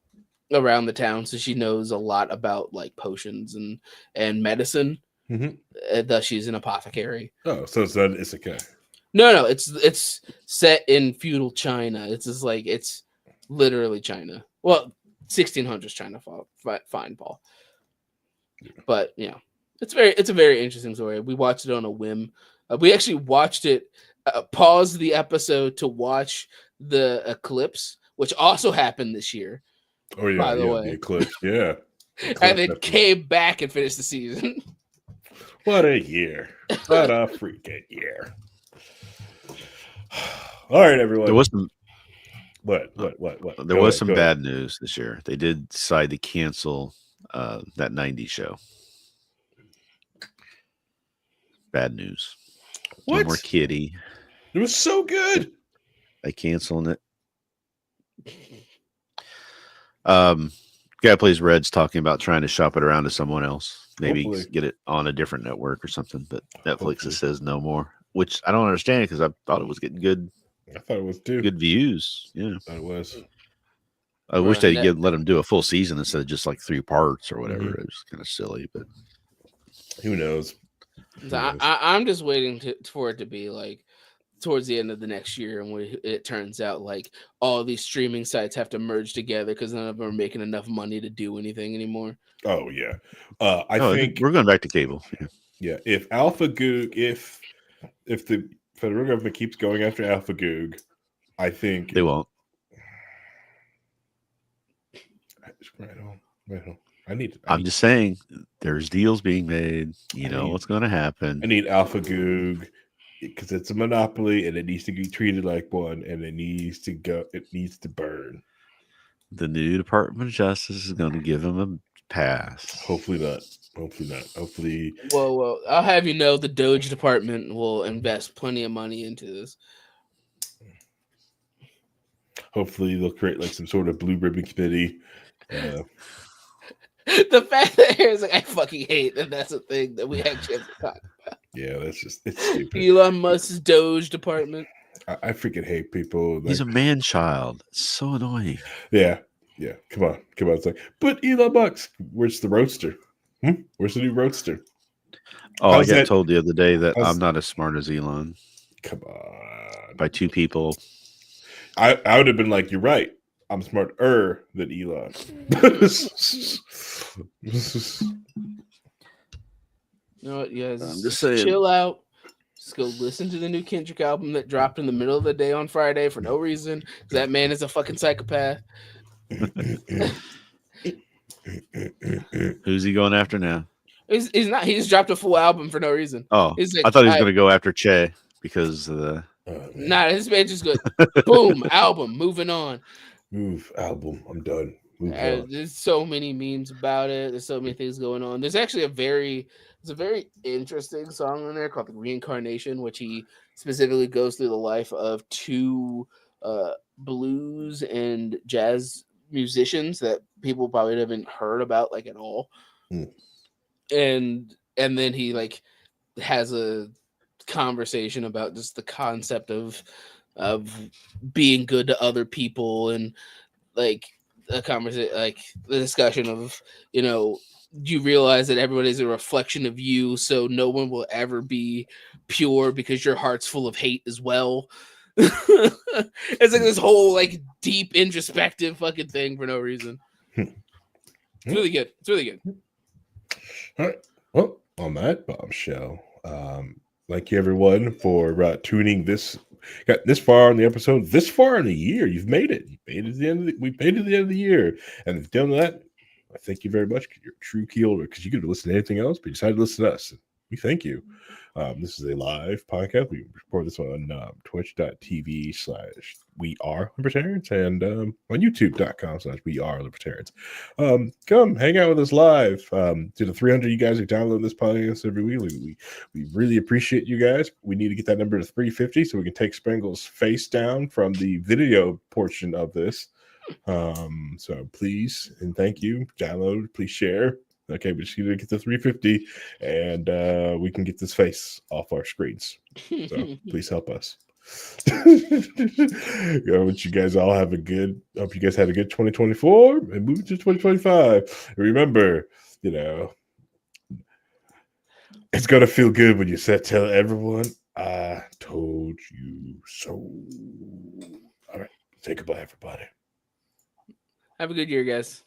around the town, so she knows a lot about like potions and medicine. Mhm. Thus, she's an apothecary. Oh, so it's not isekai. No, it's set in feudal China. It's just like it's literally China. Well, 1600s China. Fine, Paul. But yeah, it's a very interesting story. We watched it on a whim. We actually watched it. Paused the episode to watch the eclipse, which also happened this year, Oh yeah, by the the way, eclipse. Yeah, and Eclipse then episode. came back and finished the season. What a year! What a freaking year! All right, everyone. There was some What? there Go was ahead, some go ahead. bad news this year. They did decide to cancel that 90s show. Bad news. No What? more Kitty. It was so good. They canceling it. Guy who plays Red's talking about trying to shop it around to someone else. Maybe Hopefully. get it on a different network or something. But Netflix Hopefully. says no more, which I don't understand because I thought it was getting good I thought it was too. views. Yeah, I thought it was. I wish Right, they'd let them do a full season instead of just like 3 parts or whatever. Mhm. It was kind of silly, but Who knows? So I'm just waiting for it to be like towards the end of the next year, and when it turns out like all these streaming sites have to merge together because none of them are making enough money to do anything anymore. Oh yeah. I think think we're going back to cable. Yeah. yeah. If AlphaGoog, if the federal government keeps going after AlphaGoog, I think They won't. Right on. I'm just saying, there's deals being made. You know what's going to happen. I need AlphaGoog because it's a monopoly and it needs to be treated like one, and it needs to go. It needs to burn. The new Department of Justice is going to give them a pass. Hopefully not. Hopefully. Well, I'll have you know the Doge department will invest plenty of money into this. Hopefully they'll create like some sort of blue ribbon committee. The fact that Harry's like, I fucking hate that that's a thing that we actually have to talk about. Yeah, it's stupid. Elon Musk's Doge department. I freaking hate people. He's a man child. It's so annoying. Yeah. Come on. It's like, but Elon Musk, where's the roadster? Where's the new roadster? Oh, I got told the other day that I'm not as smart as Elon. Come on. By 2 people. I would have been like, you're right. I'm smarter than Elon. You know what, you guys? I'm just saying. Chill out. Just go listen to the new Kendrick album that dropped in the middle of the day on Friday for no reason. That man is a fucking psychopath. Who's he going after now? He's not. He just dropped a full album for no reason. Oh, He's like, I thought he was going to go after Che because of the. Nah, this man just goes, boom, album, moving on. Move album. I'm done. Move on. There's so many memes about it. There's so many things going on. There's actually a very interesting song in there called Reincarnation, which he specifically goes through the life of 2 blues and jazz musicians that people probably haven't heard about like at all. And then he like has a conversation about just the concept of being good to other people, and like a conversation, like the discussion of, you know, you realize that everybody's a reflection of you, so no one will ever be pure because your heart's full of hate as well. It's like this whole like deep introspective fucking thing for no reason. It's really good. All right. Well, on that bombshell, thank you everyone for tuning got this far in the episode, this far in the year. You've made it. We made it to the end of the year. And if you've done that, I thank you very much. You're a true key holder because you could listen to anything else, but you decided to listen to us. We thank you. This is a live podcast. We record this on twitch.tv/wearelibertarians and on youtube.com/wearelibertarians. Come hang out with us live. To the 300 you guys who download this podcast every week, we really appreciate you guys. We need to get that number to 350 so we can take Spangle's face down from the video portion of this. So please and thank you. Download, please share. Okay, we just need to get to 350 and we can get this face off our screens. So please help us. I want you guys all have a good, hope you guys had a good 2024 and moving to 2025. And remember, you know, it's gonna feel good when you tell everyone I told you so. All right, say goodbye, everybody. Have a good year, guys.